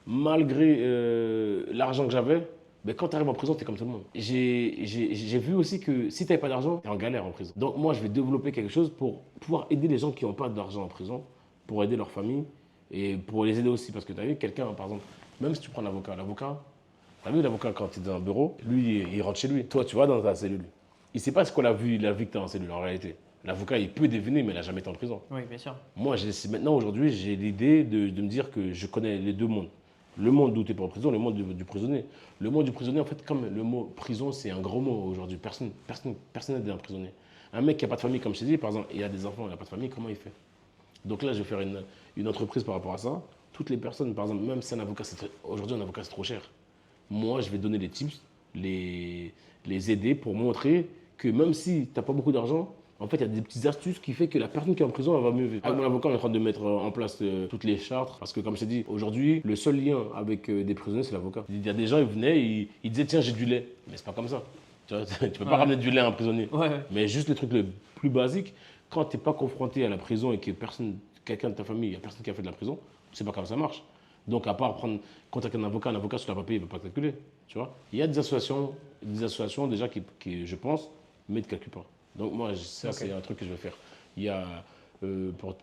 malgré l'argent que j'avais, ben, quand tu arrives en prison, tu es comme tout le monde. J'ai vu aussi que si tu n'avais pas d'argent, tu es en galère en prison. Donc moi, je vais développer quelque chose pour pouvoir aider les gens qui n'ont pas d'argent en prison, pour aider leur famille et pour les aider aussi. Parce que tu as vu quelqu'un, par exemple, même si tu prends l'avocat, tu as vu l'avocat quand tu es dans un bureau, lui, il rentre chez lui. Toi, tu vas dans ta cellule. Il ne sait pas ce qu'on a vu, la vie que tu as en cellule en réalité. L'avocat, il peut deviner, mais il n'a jamais été en prison. Oui, bien sûr. Moi, maintenant, aujourd'hui, j'ai l'idée de me dire que je connais les deux mondes. Le monde où tu n'es pas en prison, le monde du prisonnier. Le monde du prisonnier, en fait, comme le mot prison, c'est un gros mot aujourd'hui. Personne n'est un prisonnier. Un mec qui n'a pas de famille, comme je t'ai dit, par exemple, il a des enfants, il n'a pas de famille, comment il fait? Donc là, je vais faire une entreprise par rapport à ça. Toutes les personnes, par exemple, même si un avocat, aujourd'hui, un avocat, c'est trop cher. Moi, je vais donner des tips, les aider pour montrer que même si tu n'as pas beaucoup d'argent, en fait, il y a des petites astuces qui font que la personne qui est en prison, elle va mieux vivre. Avec mon avocat, on est en train de mettre en place toutes les chartes. Parce que, comme je t'ai dit, aujourd'hui, le seul lien avec des prisonniers, c'est l'avocat. Il y a des gens, ils venaient, ils disaient, tiens, j'ai du lait. Mais c'est pas comme ça. Tu ne peux pas ramener du lait à un prisonnier. Ouais. Mais juste les trucs les plus basiques, quand tu n'es pas confronté à la prison et que quelqu'un de ta famille, il n'y a personne qui a fait de la prison, tu ne sais pas comment ça marche. Donc, à part prendre contact avec un avocat sur la papier, il ne va pas calculer. Tu vois, il y a des associations déjà qui, je pense, ne te calculent pas. Donc moi, ça, c'est un truc que je vais faire. Il y a,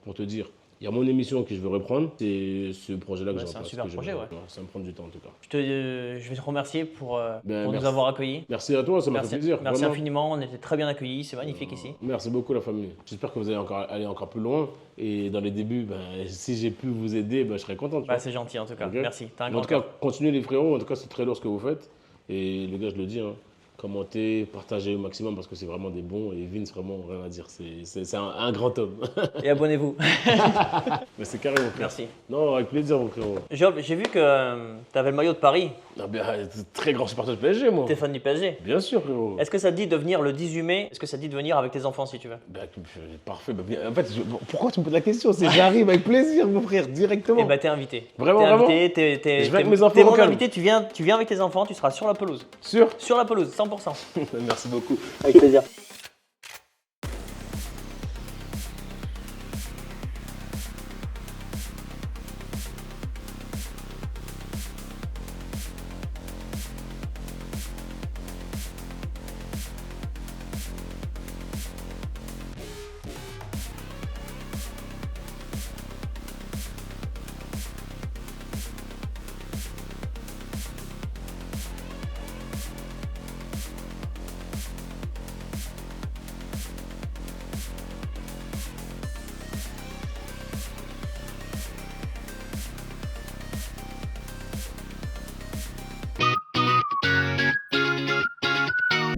pour te dire, il y a mon émission que je veux reprendre. C'est ce projet-là que j'ai en C'est un place. super projet, ouais. Ça me prend du temps, en tout cas. Je vais te remercier pour nous merci. avoir accueillis. Merci à toi, ça m'a fait plaisir. Merci vraiment. infiniment, on était très bien accueillis, c'est magnifique ici. Merci beaucoup, la famille. J'espère que vous allez aller encore plus loin. Et dans les débuts, si j'ai pu vous aider, je serais content. C'est gentil, en tout cas. Okay. Merci. En tout cas, continuez les frérots. En tout cas, c'est très lourd ce que vous faites. Et les gars, je le dis, hein, commentez, partagez au maximum parce que c'est vraiment des bons. Et Vince, vraiment, rien à dire. C'est un grand homme. Et abonnez-vous. Mais c'est carré, mon frère. Merci. Non, avec plaisir, mon frérot. Job, j'ai vu que tu avais le maillot de Paris. Ah bien, très grand supporter du PSG, moi. T'es fan du PSG. Bien sûr, frérot. Est-ce que ça te dit de venir le 18 mai? Est-ce que ça te dit de venir avec tes enfants si tu veux? Parfait. En fait, pourquoi tu me poses la question? J'arrive avec plaisir, mon frère, directement. Eh t'es invité. Vraiment, t'es vraiment. Invité, je vais avec mes enfants. T'es mon invité, tu viens avec tes enfants, tu seras sur la pelouse. Sûr? Sur la pelouse, 100%. Merci beaucoup. Avec plaisir.